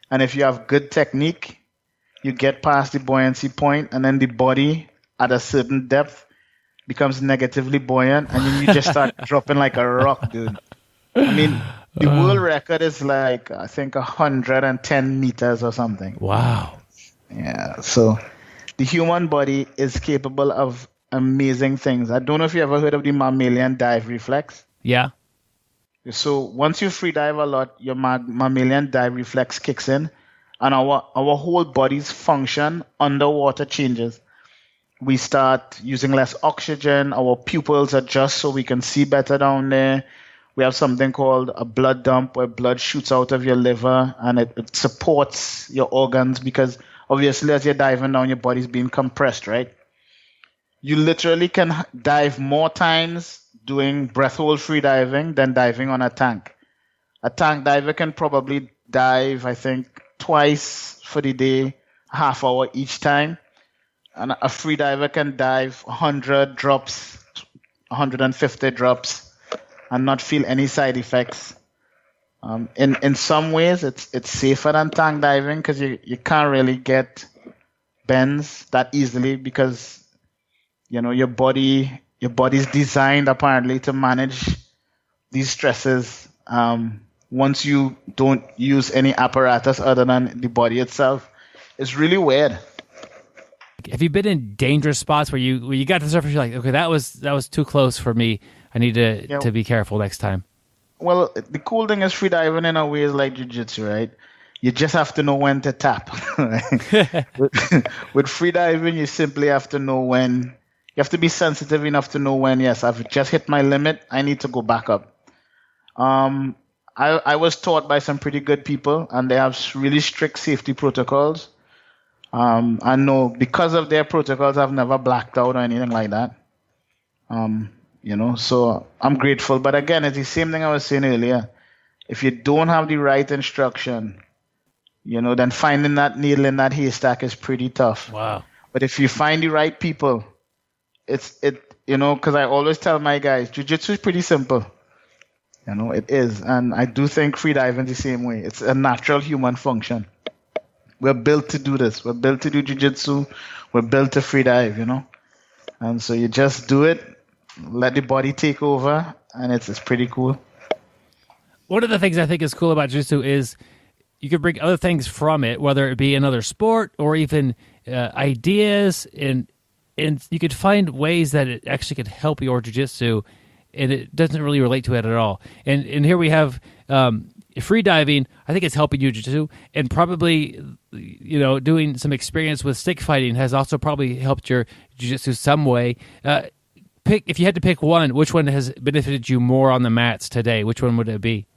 and if you have good technique, you get past the buoyancy point, and then the body at a certain depth becomes negatively buoyant, and then you just start dropping like a rock, dude. I mean, the world record is like, I think, 110 meters or something. Wow. Yeah, so the human body is capable of amazing things. I don't know if you ever heard of the mammalian dive reflex. Yeah. So once you free dive a lot, your mammalian dive reflex kicks in, and our whole body's function underwater changes. We start using less oxygen. Our pupils adjust so we can see better down there. We have something called a blood dump, where blood shoots out of your liver, and it supports your organs, because obviously as you're diving down, your body's being compressed, right? You literally can dive more times doing breath hold free diving than diving on a tank. A tank diver can probably dive, I think, twice for the day, half hour each time. And a free diver can dive 100 drops, 150 drops, and not feel any side effects. In some ways, it's safer than tank diving, because you can't really get bends that easily, because your body's designed apparently to manage these stresses. Once you don't use any apparatus other than the body itself, it's really weird. Have you been in dangerous spots where you got to the surface, you're like, okay, that was too close for me. I need to be careful next time. Well, the cool thing is free diving in a way is like jiu-jitsu, right? You just have to know when to tap. Right? With free diving, you simply have to know when. You have to be sensitive enough to know when, yes, I've just hit my limit, I need to go back up. I was taught by some pretty good people, and they have really strict safety protocols. I know because of their protocols, I've never blacked out or anything like that. So I'm grateful. But again, it's the same thing I was saying earlier. If you don't have the right instruction, then finding that needle in that haystack is pretty tough. Wow. But if you find the right people, because I always tell my guys, jiu-jitsu is pretty simple. It is. And I do think free diving is the same way. It's a natural human function. We're built to do this. We're built to do jiu-jitsu. We're built to free dive, And so you just do it, let the body take over, and it's pretty cool. One of the things I think is cool about jiu-jitsu is you can bring other things from it, whether it be another sport or even ideas, and you could find ways that it actually could help your jiu-jitsu, and it doesn't really relate to it at all. And here we have free diving. I think it's helping you jiu-jitsu, and probably doing some experience with stick fighting has also probably helped your jiu-jitsu some way. If you had to pick one, which one has benefited you more on the mats today? Which one would it be?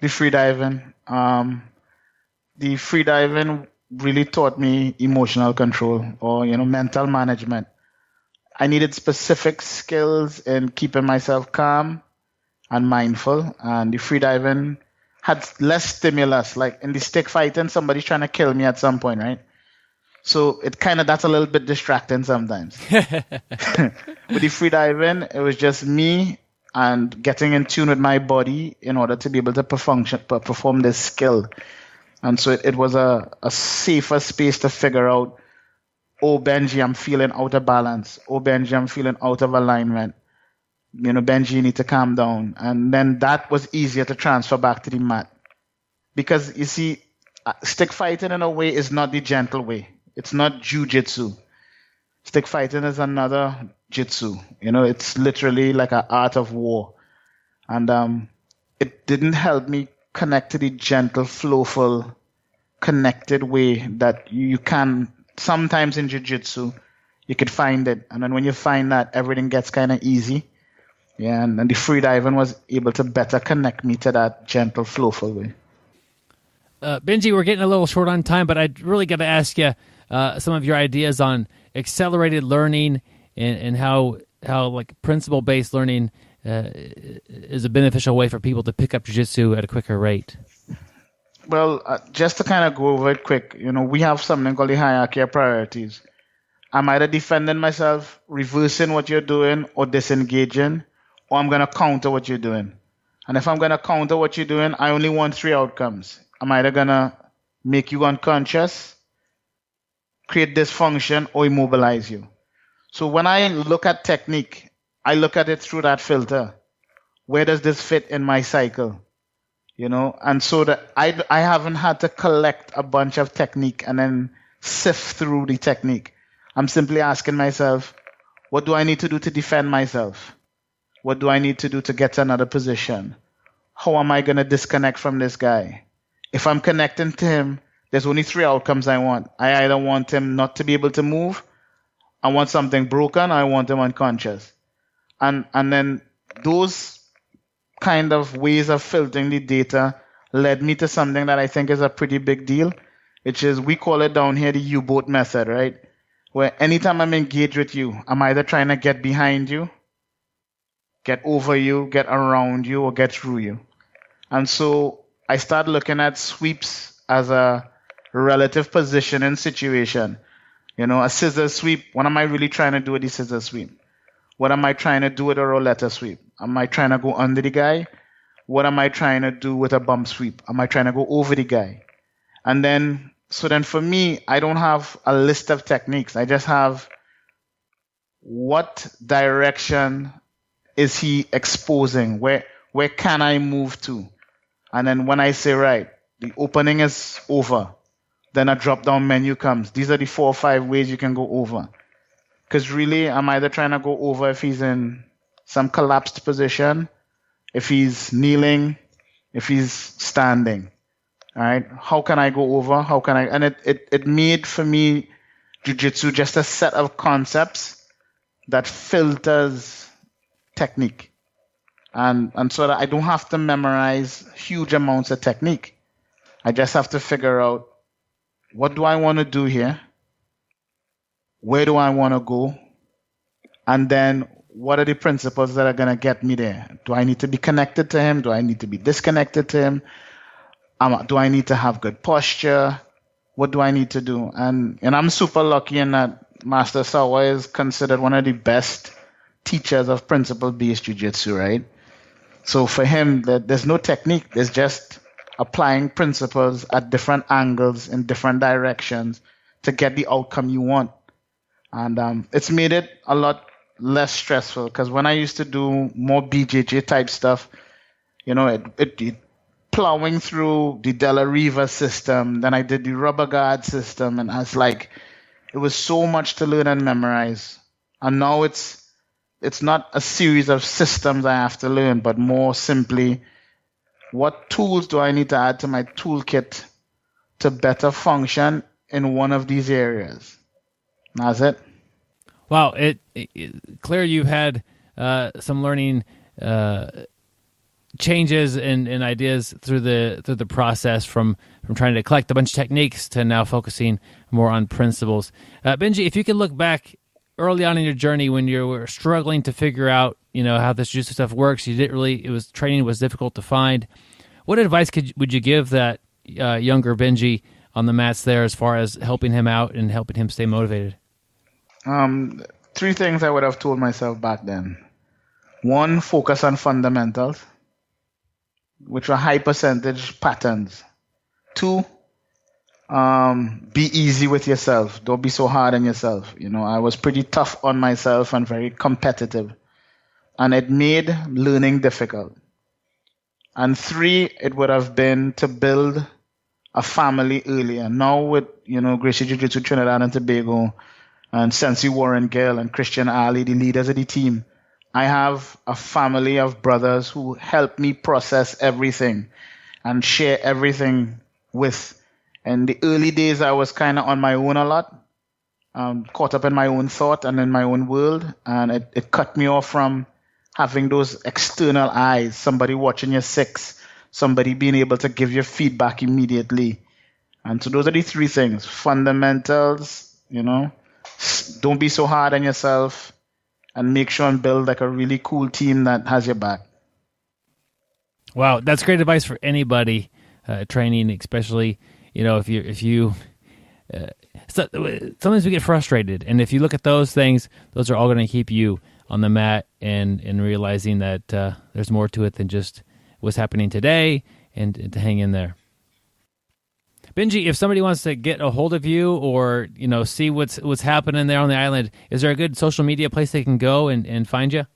The free diving. The free diving really taught me emotional control, or mental management. I needed specific skills in keeping myself calm and mindful, and the free diving had less stimulus. Like in the stick fighting, somebody's trying to kill me at some point, right? So that's a little bit distracting sometimes. With the free diving, it was just me and getting in tune with my body in order to be able to perform this skill. And so it was a safer space to figure out, oh, Benji, I'm feeling out of balance. Oh, Benji, I'm feeling out of alignment. Benji, you need to calm down. And then that was easier to transfer back to the mat. Because, you see, stick fighting in a way is not the gentle way. It's not jiu-jitsu. Stick fighting is another jitsu. It's literally like an art of war. And it didn't help me connect to the gentle, flowful, connected way that you can sometimes in jiu-jitsu. You could find it. And then when you find that, everything gets kind of easy. Yeah, and the free diving was able to better connect me to that gentle, flowful way. Benji, we're getting a little short on time, but I really got to ask you some of your ideas on accelerated learning and how like principle-based learning is a beneficial way for people to pick up jiu-jitsu at a quicker rate. Well, just to kind of go over it quick, we have something called the hierarchy of priorities. I'm either defending myself, reversing what you're doing, or disengaging, or I'm going to counter what you're doing. And if I'm going to counter what you're doing, I only want 3 outcomes. I'm either going to make you unconscious, create dysfunction, or immobilize you. So when I look at technique, I look at it through that filter. Where does this fit in my cycle? You know, and so that I haven't had to collect a bunch of technique and then sift through the technique. I'm simply asking myself, what do I need to do to defend myself? What do I need to do to get to another position? How am I going to disconnect from this guy? If I'm connecting to him, there's only 3 outcomes I want. I either want him not to be able to move, I want something broken, or I want him unconscious. And then those kind of ways of filtering the data led me to something that I think is a pretty big deal, which is, we call it down here the U-boat method, right? Where anytime I'm engaged with you, I'm either trying to get behind you, get over you, get around you, or get through you. And so I started looking at sweeps as a relative positioning situation. You know, a scissor sweep, what am I really trying to do with the scissor sweep? What am I trying to do with a roulette sweep? Am I trying to go under the guy? What am I trying to do with a bump sweep? Am I trying to go over the guy? And then, so then for me, I don't have a list of techniques. I just have what direction is he exposing? Where can I move to? And then when I say, right, the opening is over, then a drop-down menu comes. These are the 4 or 5 ways you can go over. Because really, I'm either trying to go over if he's in some collapsed position, if he's kneeling, if he's standing. All right, how can I go over? How can I? And it made for me jiu-jitsu just a set of concepts that filters technique. And so that I don't have to memorize huge amounts of technique. I just have to figure out, what do I want to do here? Where do I want to go? And then what are the principles that are going to get me there? Do I need to be connected to him? Do I need to be disconnected to him? Do I need to have good posture? What do I need to do? And I'm super lucky in that Master Sauer is considered one of the best teachers of principle-based jiu-jitsu, right? So for him, there's no technique. There's just applying principles at different angles in different directions to get the outcome you want. And it's made it a lot less stressful, because when I used to do more BJJ type stuff, you know, it plowing through the De La Riva system, then I did the rubber guard system, and I was like, it was so much to learn and memorize. And now it's not a series of systems I have to learn, but more simply, what tools do I need to add to my toolkit to better function in one of these areas? That's it. Wow, it clear you've had some learning changes and ideas through the process from trying to collect a bunch of techniques to now focusing more on principles. Benji, if you could look back early on in your journey when you were struggling to figure out, you know, how this jiu-jitsu stuff works, training was difficult to find. What advice would you give that younger Benji on the mats there, as far as helping him out and helping him stay motivated? 3 things I would have told myself back then. 1, focus on fundamentals, which are high percentage patterns. 2, be easy with yourself. Don't be so hard on yourself. You know, I was pretty tough on myself and very competitive, and it made learning difficult. And 3, it would have been to build a family earlier. Now with, you know, Gracie Jiu Jitsu Trinidad and Tobago, and Sensei Warren Gill and Christian Ali, the leaders of the team, I have a family of brothers who help me process everything and share everything with. In the early days, I was kind of on my own a lot, caught up in my own thought and in my own world, and it cut me off from having those external eyes, somebody watching your 6, somebody being able to give you feedback immediately. And so those are the 3 things. Fundamentals, you know, don't be so hard on yourself, and make sure and build like a really cool team that has your back. Wow, that's great advice for anybody training, especially, you know, if you sometimes we get frustrated, and if you look at those things, those are all going to keep you on the mat and realizing that there's more to it than just what's happening today and to hang in there. Benji, if somebody wants to get a hold of you or, see what's happening there on the island, is there a good social media place they can go and find you?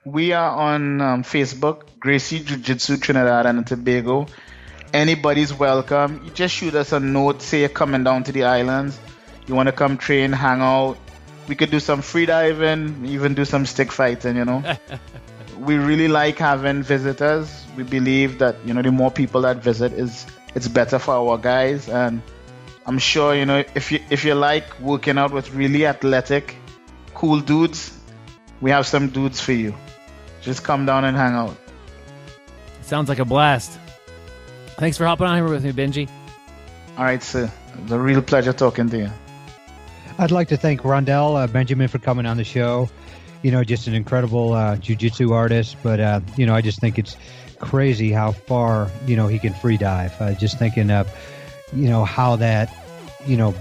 We are on Facebook, Gracie Jiu Jitsu Trinidad and Tobago. Anybody's welcome. You just shoot us a note, say you're coming down to the islands. You want to come train, hang out. We could do some free diving, even do some stick fighting, We really like having visitors. We believe that, the more people that visit it's better for our guys. And I'm sure, if you like working out with really athletic, cool dudes, we have some dudes for you. Just come down and hang out. Sounds like a blast. Thanks for hopping on here with me, Benji. All right, sir. It's a real pleasure talking to you. I'd like to thank Rondel Benjamin for coming on the show. Just an incredible jiu-jitsu artist. But, I just think it's crazy how far, he can free dive. Just thinking of, how that,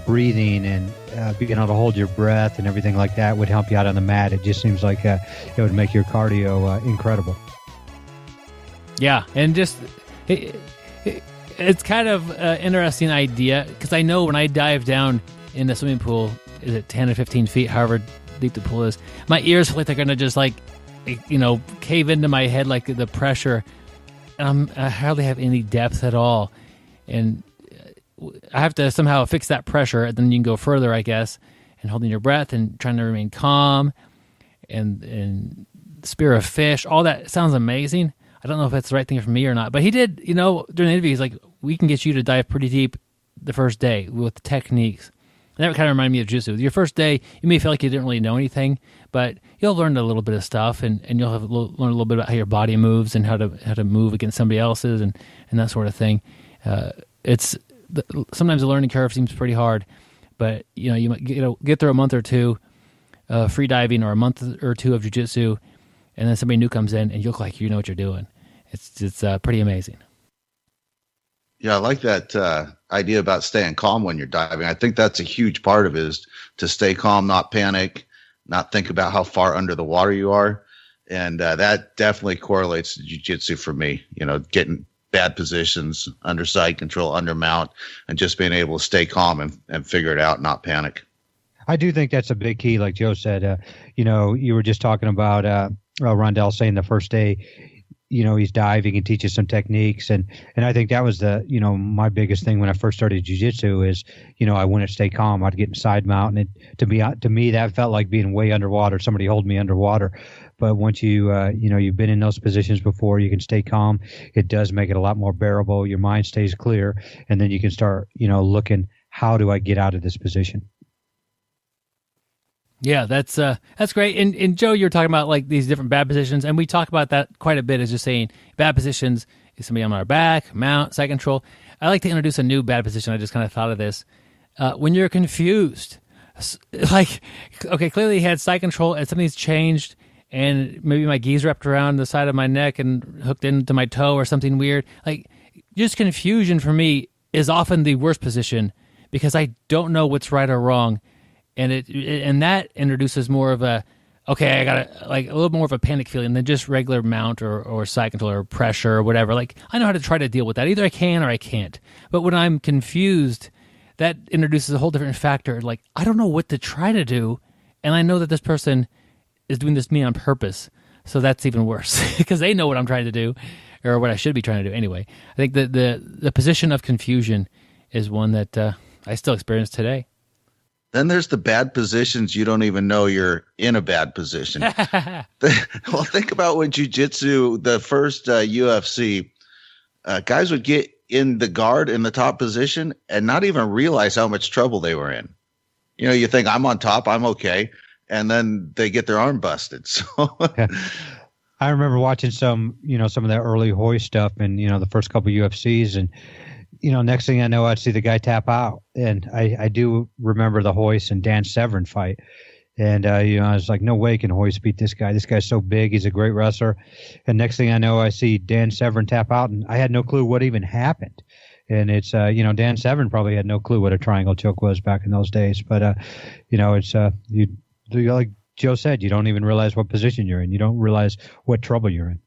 breathing and being able to hold your breath and everything like that would help you out on the mat. It just seems like it would make your cardio incredible. Yeah, and just it's kind of an interesting idea because I know when I dive down in the swimming pool, is it 10 or 15 feet, however deep the pool is, my ears feel like they're going to just cave into my head like the pressure. And I hardly have any depth at all. And I have to somehow fix that pressure, and then you can go further, I guess, and holding your breath and trying to remain calm and spear a fish. All that sounds amazing. I don't know if that's the right thing for me or not. But he did, during the interview, he's like, we can get you to dive pretty deep the first day with the techniques. And that kind of reminded me of jiu-jitsu. Your first day, you may feel like you didn't really know anything, but you'll learn a little bit of stuff, and you'll learn a little bit about how your body moves and how to move against somebody else's and that sort of thing. Sometimes the learning curve seems pretty hard, but you might get through a month or two of free diving or a month or two of jiu-jitsu, and then somebody new comes in and you look like you know what you're doing. It's pretty amazing. Yeah, I like that idea about staying calm when you're diving. I think that's a huge part of it, is to stay calm, not panic, not think about how far under the water you are. And that definitely correlates to jiu-jitsu for me, getting bad positions, under side control, under mount, and just being able to stay calm and figure it out, not panic. I do think that's a big key, like Joe said. You were just talking about Rondel saying the first day, he's diving and teaches some techniques. And I think that was my biggest thing when I first started jiu-jitsu is, I wouldn't stay calm. I'd get in side mount. And to me, that felt like being way underwater, somebody hold me underwater. But once you've been in those positions before, you can stay calm. It does make it a lot more bearable. Your mind stays clear. And then you can start, looking, how do I get out of this position? Yeah, that's great. And Joe, you're talking about like these different bad positions, and we talk about that quite a bit. As just saying, bad positions is somebody on our back, mount, side control. I like to introduce a new bad position. I just kind of thought of this. When you're confused, like, okay, clearly he had side control and something's changed, and maybe my gi's wrapped around the side of my neck and hooked into my toe or something weird. Like, just confusion for me is often the worst position because I don't know what's right or wrong. And that introduces more of a, okay, I got a little more of a panic feeling than just regular mount or side control or pressure or whatever. Like, I know how to try to deal with that. Either I can or I can't. But when I'm confused, that introduces a whole different factor. Like, I don't know what to try to do, and I know that this person is doing this to me on purpose. So that's even worse because they know what I'm trying to do or what I should be trying to do anyway. I think that the position of confusion is one that I still experience today. Then there's the bad positions you don't even know you're in a bad position. Well, think about when jiu-jitsu, the first UFC, guys would get in the guard in the top position and not even realize how much trouble they were in. You think I'm on top, I'm okay. And then they get their arm busted. So I remember watching some of that early hoist stuff and, the first couple UFCs, and, next thing I know, I'd see the guy tap out. And I do remember the Hoist and Dan Severn fight. And, I was like, no way can Hoist beat this guy. This guy's so big. He's a great wrestler. And next thing I know, I see Dan Severn tap out, and I had no clue what even happened. And it's, Dan Severn probably had no clue what a triangle choke was back in those days. But, it's, like Joe said, you don't even realize what position you're in. You don't realize what trouble you're in.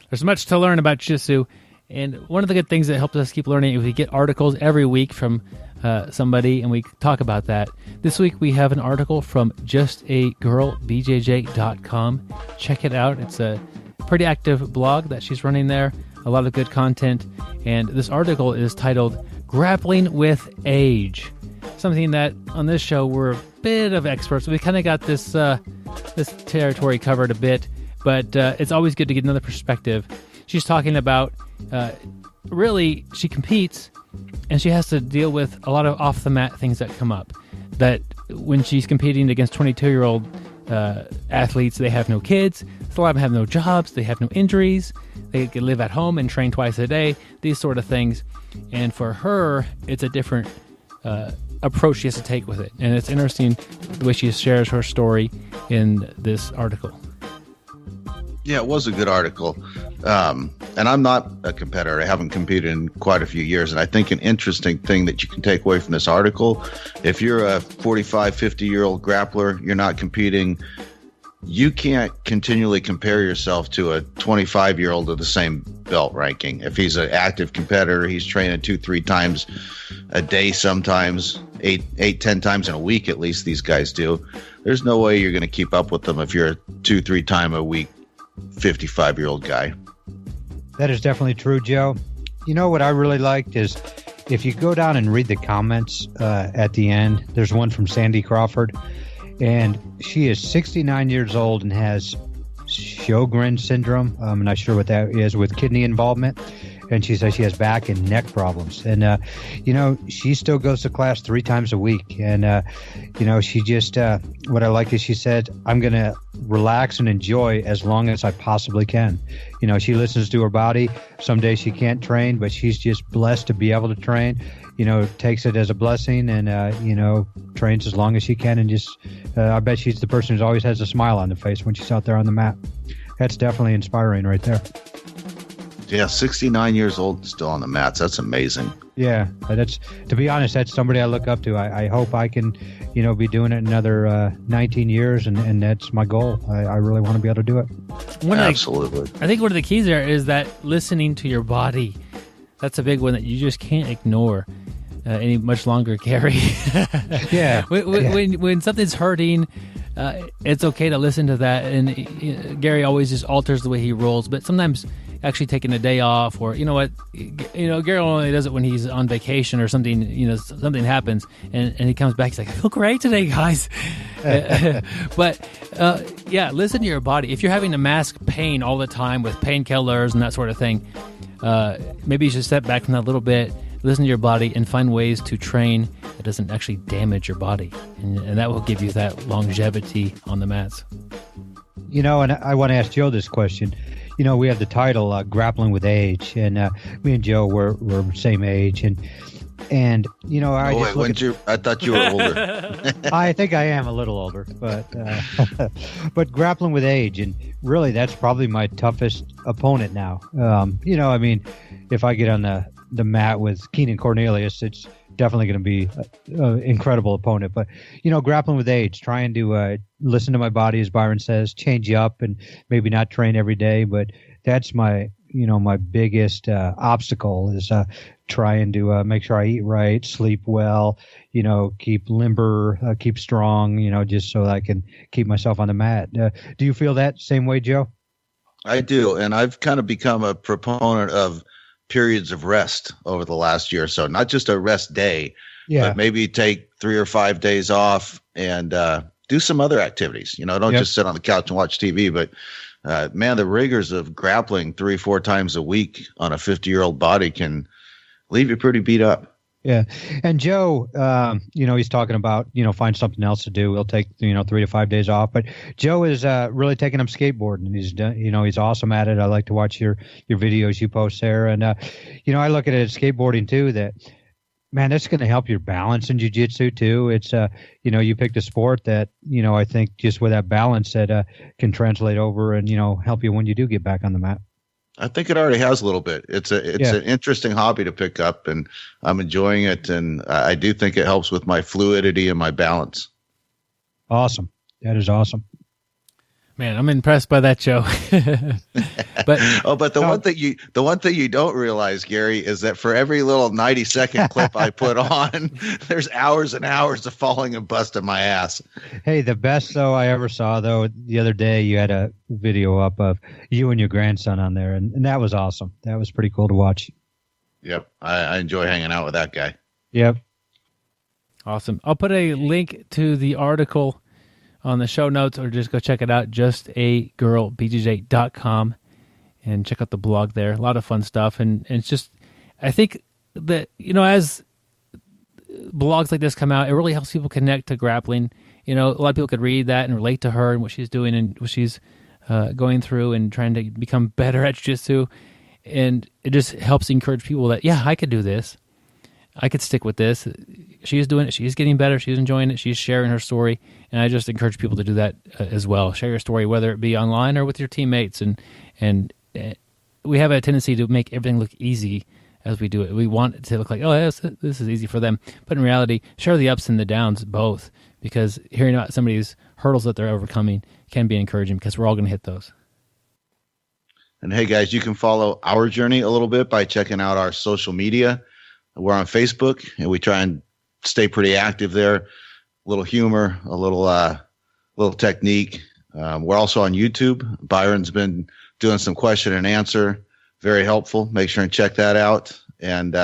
There's much to learn about jiu-jitsu, and one of the good things that helps us keep learning is we get articles every week from somebody, and we talk about that. This week we have an article from justagirlbjj.com. Check it out. It's a pretty active blog that she's running there. A lot of good content, and this article is titled Grappling with Age. Something that on this show we're a bit of experts. We kind of got this territory covered a bit, but it's always good to get another perspective. She's talking about really she competes and she has to deal with a lot of off the mat things that come up. That when she's competing against 22-year-old athletes, they have no kids. A lot of them have no jobs. They have no injuries. They can live at home and train twice a day. These sort of things. And for her, it's a different approach she has to take with it. And it's interesting the way she shares her story in this article. Yeah, it was a good article. And I'm not a competitor. I haven't competed in quite a few years. And I think an interesting thing that you can take away from this article, if you're a 45, 50-year-old grappler, you're not competing, you can't continually compare yourself to a 25-year-old of the same belt ranking. If he's an active competitor, he's training 2-3 times a day, sometimes 8-10 times in a week, at least these guys do. There's no way you're going to keep up with them if you're a 2-3 time a week 55-year-old guy. That is definitely true, Joe. You know what I really liked is if you go down and read the comments at the end, there's one from Sandy Crawford, and she is 69 years old and has Sjogren syndrome. I'm not sure what that is, with kidney involvement. And she says she has back and neck problems. And, she still goes to class 3 times a week. And, she just, what I like is she said, I'm going to relax and enjoy as long as I possibly can. She listens to her body. Some days she can't train, but she's just blessed to be able to train. Takes it as a blessing and, trains as long as she can. And just, I bet she's the person who always has a smile on her face when she's out there on the mat. That's definitely inspiring right there. Yeah, 69 years old, still on the mats. That's amazing. Yeah, that's, to be honest, that's somebody I look up to. I hope I can, be doing it another 19 years, and that's my goal. I really want to be able to do it. Absolutely. I think one of the keys there is that listening to your body. That's a big one that you just can't ignore any much longer, Gary. Yeah. When something's hurting, it's okay to listen to that. And Gary always just alters the way he rolls, but sometimes actually taking a day off, or Gary only does it when he's on vacation or something. Something happens, and he comes back. He's like, I feel great today, guys. But listen to your body. If you're having to mask pain all the time with painkillers and that sort of thing, maybe you should step back from that a little bit, listen to your body, and find ways to train that doesn't actually damage your body, and that will give you that longevity on the mats. And I want to ask Joe this question. We have the title Grappling with Age, and me and Joe we're the same age, and I thought you were older. I think I am a little older, but grappling with age, and really that's probably my toughest opponent now. If I get on the mat with Keenan Cornelius, it's definitely going to be an incredible opponent. But, grappling with age, trying to listen to my body, as Byron says, change up and maybe not train every day. But that's my biggest obstacle is trying to make sure I eat right, sleep well, keep limber, keep strong, just so I can keep myself on the mat. Do you feel that same way, Joe? I do. And I've kind of become a proponent of periods of rest over the last year or so, not just a rest day, but maybe take 3 or 5 days off and do some other activities. Don't just sit on the couch and watch TV, but the rigors of grappling 3-4 times a week on a 50-year-old body can leave you pretty beat up. Yeah. And Joe, he's talking about, find something else to do. We'll take, 3 to 5 days off. But Joe is really taking up skateboarding, and he's done, he's awesome at it. I like to watch your videos you post there. And, I look at it as skateboarding too, that, man, that's going to help your balance in jiu-jitsu too. It's, you picked a sport that, I think just with that balance that can translate over and, help you when you do get back on the mat. I think it already has a little bit. It's an interesting hobby to pick up, and I'm enjoying it. And I do think it helps with my fluidity and my balance. Awesome. That is awesome. Man, I'm impressed by that show. But the one thing you don't realize, Gary, is that for every little 90-second clip I put on, there's hours and hours of falling and busting my ass. Hey, the best though I ever saw though the other day, you had a video up of you and your grandson on there, and that was awesome. That was pretty cool to watch. Yep, I enjoy hanging out with that guy. Yep. Awesome. I'll put a link to the article on the show notes, or just go check it out, justagirlbjj.com, and check out the blog there. A lot of fun stuff, and it's just, I think that, as blogs like this come out, it really helps people connect to grappling. A lot of people could read that and relate to her and what she's doing and what she's going through and trying to become better at jiu-jitsu, and it just helps encourage people that, yeah, I could do this. I could stick with this. She's doing it. She's getting better. She's enjoying it. She's sharing her story. And I just encourage people to do that as well. Share your story, whether it be online or with your teammates. And we have a tendency to make everything look easy as we do it. We want it to look like, oh, this is easy for them. But in reality, share the ups and the downs both, because hearing about somebody's hurdles that they're overcoming can be encouraging, because we're all going to hit those. And hey, guys, you can follow our journey a little bit by checking out our social media. We're on Facebook, and we try and stay pretty active there. A little humor, a little technique. We're also on YouTube. Byron's been doing some question and answer. Very helpful. Make sure and check that out. And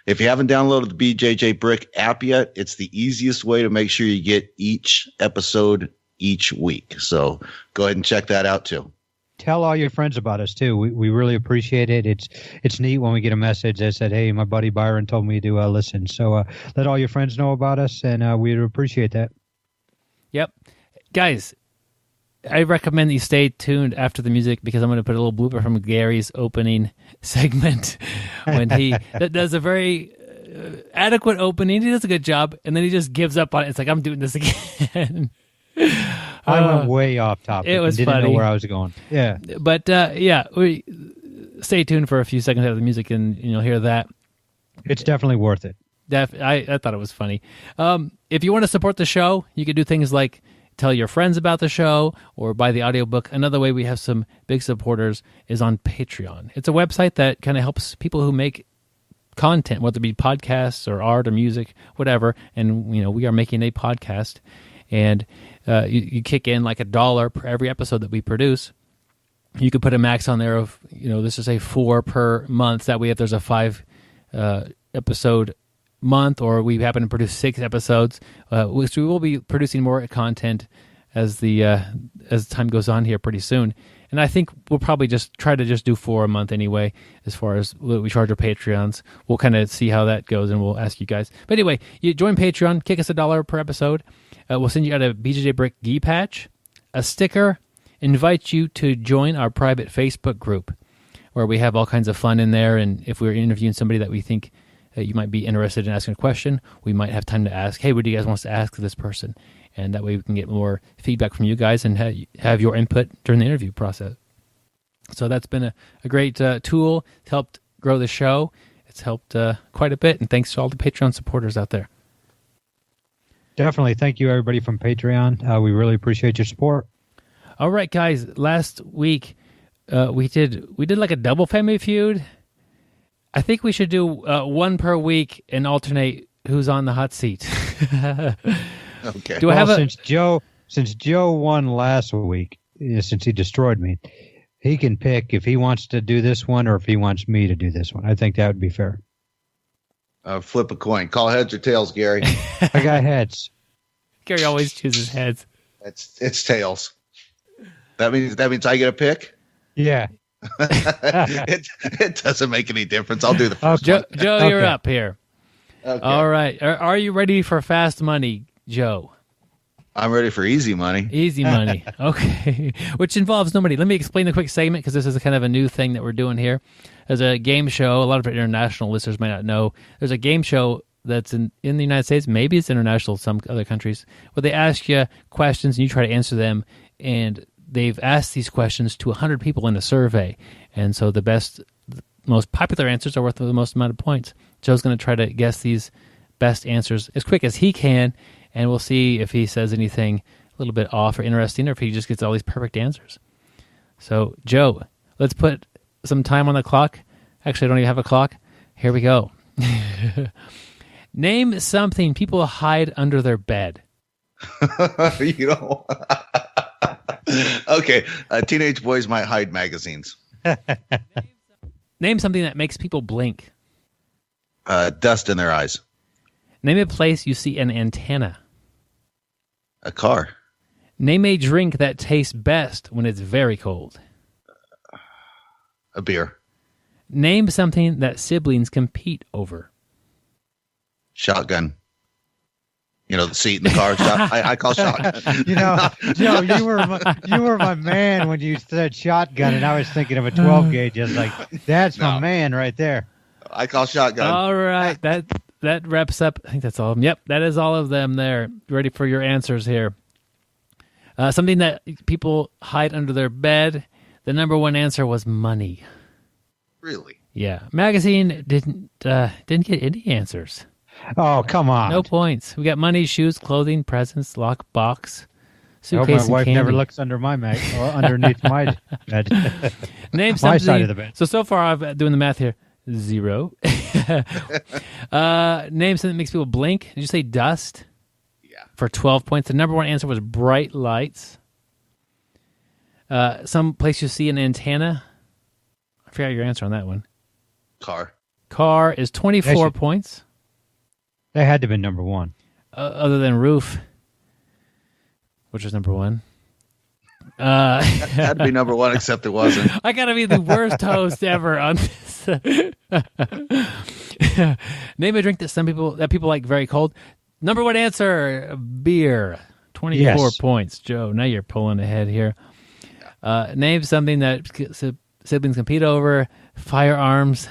if you haven't downloaded the BjjBrick app yet, it's the easiest way to make sure you get each episode each week. So go ahead and check that out too. Tell all your friends about us too. We really appreciate it. It's neat when we get a message that said, "Hey, my buddy Byron told me to listen." So let all your friends know about us, and we'd appreciate that. Yep, guys, I recommend that you stay tuned after the music, because I'm going to put a little blooper from Gary's opening segment when he does a very adequate opening. He does a good job, and then he just gives up on it. It's like, I'm doing this again. I went way off topic. It was and didn't funny. know where I was going. Yeah. But, we stay tuned for a few seconds after the music, and you'll hear that. It's definitely worth it. I thought it was funny. If you want to support the show, you could do things like tell your friends about the show or buy the audiobook. Another way we have some big supporters is on Patreon. It's a website that kind of helps people who make content, whether it be podcasts or art or music, whatever. And, we are making a podcast. And you kick in like $1 per every episode that we produce. You could put a max on there of, let's just say 4 per month. That way, if there's a 5 episode month, or we happen to produce 6 episodes, which we will be producing more content as time goes on here pretty soon. And I think we'll probably just try to just do 4 a month anyway, as far as what we charge our Patreons. We'll kind of see how that goes, and we'll ask you guys. But anyway, you join Patreon, kick us $1 per episode. We'll send you out a BjjBrick gi patch, a sticker, invite you to join our private Facebook group, where we have all kinds of fun in there. And if we're interviewing somebody that we think you might be interested in asking a question, we might have time to ask, hey, what do you guys want us to ask this person? And that way we can get more feedback from you guys and have your input during the interview process. So that's been a great tool. It's helped grow the show. It's helped quite a bit. And thanks to all the Patreon supporters out there. Definitely. Thank you, everybody from Patreon. We really appreciate your support. All right, guys. Last week, we did like a double family feud. I think we should do one per week and alternate who's on the hot seat. Okay. Since Joe won last week, since he destroyed me, he can pick if he wants to do this one or if he wants me to do this one. I think that would be fair. Flip a coin. Call heads or tails, Gary. I got heads. Gary always chooses heads. It's tails. That means I get a pick? Yeah. it doesn't make any difference. I'll do the first one. Joe, you're up here. Okay. All right. Are you ready for fast money, Joe? I'm ready for easy money. Easy money. Okay. Which involves no money. Let me explain the quick segment, because this is kind of a new thing that we're doing here. There's a game show. A lot of our international listeners might not know. There's a game show that's in the United States. Maybe it's international, some other countries, where they ask you questions and you try to answer them. And they've asked these questions to 100 people in a survey. And so the most popular answers are worth the most amount of points. Joe's going to try to guess these best answers as quick as he can, and we'll see if he says anything little bit off or interesting, or if he just gets all these perfect answers. So, Joe, let's put some time on the clock. Actually, I don't even have a clock. Here we go. Name something people hide under their bed. Okay, teenage boys might hide magazines. Name something that makes people blink. Dust in their eyes. Name a place you see an antenna. A car. Name a drink that tastes best when it's very cold. A beer. Name something that siblings compete over. Shotgun. The seat in the car. I call shotgun. Joe, you were my man when you said shotgun, and I was thinking of a 12 gauge. Just like, that's my man right there. I call shotgun. All right, that wraps up. I think that's all of them. Yep, that is all of them there. Ready for your answers here. Something that people hide under their bed. The number one answer was money. Really? Yeah. Magazine didn't get any answers. Oh, come on. No points. We got money, shoes, clothing, presents, lock box, suitcase, my and wife candy. never looks under my mat or underneath my bed. Name my something. side of the bed. So far, I'm doing the math here. 0. Name something that makes people blink. Did you say dust? Yeah. For 12 points. The number one answer was bright lights. Some place you see an antenna. I forgot your answer on that one. Car. Car is 24 points. That had to have been number one. Other than roof, which was number one. Had to be number one, except it wasn't. I gotta be the worst host ever on this. Name a drink that people like very cold. Number one answer: beer. 24 points. Joe, now you're pulling ahead here. Name something that siblings compete over. Firearms.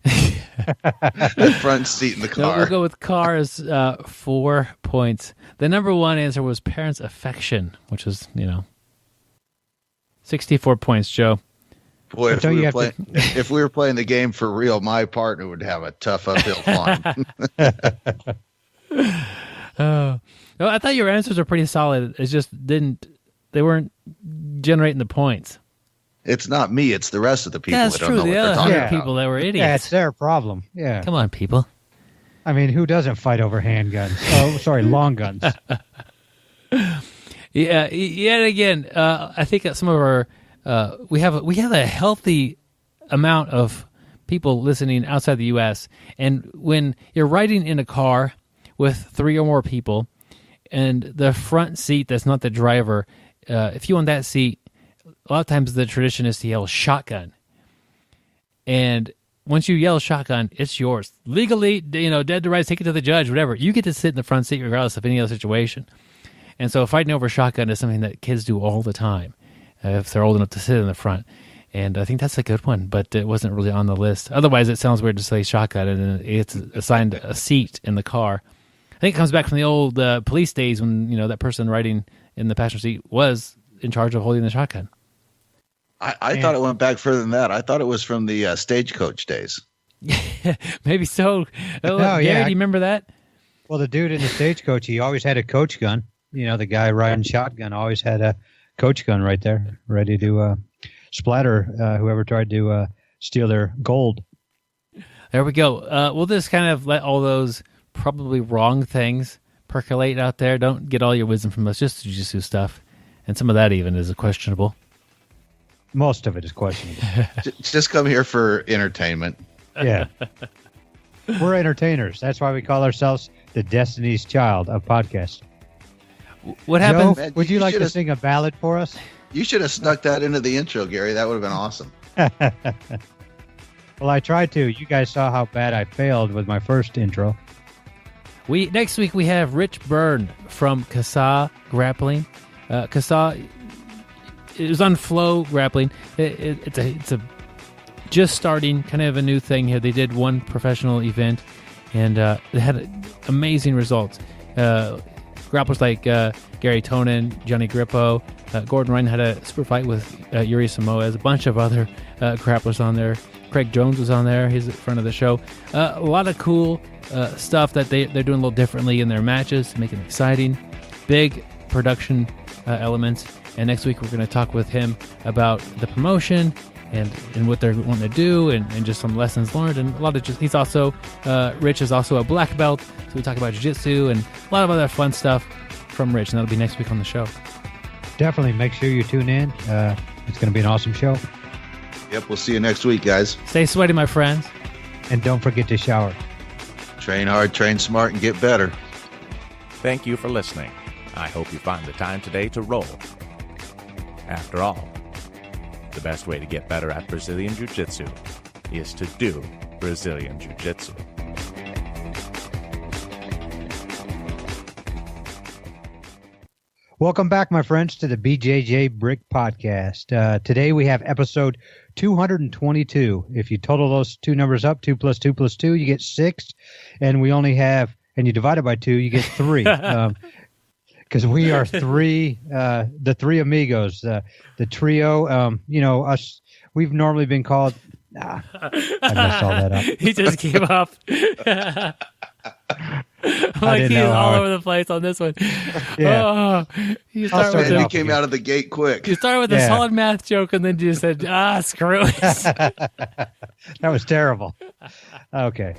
The front seat in the car. No, we'll go with car as 4 points. The number one answer was parents' affection, which was 64 points. Joe. Boy, if we were playing the game for real, my partner would have a tough uphill climb. No, I thought your answers were pretty solid. It just they weren't generating the points. It's not me. It's the rest of the people. Yeah, that's that don't true. know The what they're other talking 100 about. people that were idiots. Yeah, it's their problem. Yeah. Come on, people. I mean, who doesn't fight over handguns? Oh, sorry, long guns. Yeah. Yet again, I think that some of our we have a healthy amount of people listening outside the U.S. And when you're riding in a car with 3 or more people, and the front seat that's not the driver, if you own that seat, a lot of times the tradition is to yell shotgun. And once you yell shotgun, it's yours. Legally, dead to rights, take it to the judge, whatever. You get to sit in the front seat regardless of any other situation. And so fighting over shotgun is something that kids do all the time if they're old enough to sit in the front. And I think that's a good one, but it wasn't really on the list. Otherwise, it sounds weird to say shotgun, and it's assigned a seat in the car. I think it comes back from the old police days when that person riding in the passenger seat was in charge of holding the shotgun. I thought it went back further than that. I thought it was from the stagecoach days. Maybe so. Gary, do you remember that? Well, the dude in the stagecoach, he always had a coach gun. The guy riding shotgun always had a coach gun right there, ready to splatter whoever tried to steal their gold. There we go. We'll just kind of let all those probably wrong things percolate out there. Don't get all your wisdom from us, just jiu-jitsu stuff. And some of that even is questionable. Most of it is questionable. Just come here for entertainment. Yeah. We're entertainers. That's why we call ourselves the Destiny's Child of podcasts. What happened? Joe, would you like to sing a ballad for us? You should have snuck that into the intro, Gary. That would have been awesome. Well, I tried to. You guys saw how bad I failed with my first intro. Next week we have Rich Byrne from Casa Grappling. Casa is on Flow Grappling. It's a just starting kind of a new thing here. They did one professional event, and they had amazing results. Grapplers like Gary Tonin, Johnny Grippo, Gordon Ryan had a super fight with Yuri Samoas, a bunch of other grapplers on there. Craig Jones was on there. He's at the front of the show. A lot of cool stuff that they're doing a little differently in their matches to make it exciting. Big production elements. And next week we're going to talk with him about the promotion and what they're wanting to do and just some lessons learned. And a lot of he's also, Rich is also a black belt. So we talk about jiu-jitsu and a lot of other fun stuff from Rich. And that'll be next week on the show. Definitely make sure you tune in. It's going to be an awesome show. Yep, we'll see you next week, guys. Stay sweaty, my friends. And don't forget to shower. Train hard, train smart, and get better. Thank you for listening. I hope you find the time today to roll. After all, the best way to get better at Brazilian Jiu-Jitsu is to do Brazilian Jiu-Jitsu. Welcome back, my friends, to the BjjBrick Podcast. Today we have episode 222. If you total those two numbers up, 2 plus 2 plus 2, you get 6. And we only have, and you divide it by 2, you get 3. Because we are the three amigos, the trio. You know, us, we've normally been called, I messed all that up. He just gave up. Like he's all over the place on this one. Yeah. You start with He came out of the gate quick. You started with a solid math joke and then you just said, screw it. That was terrible. Okay.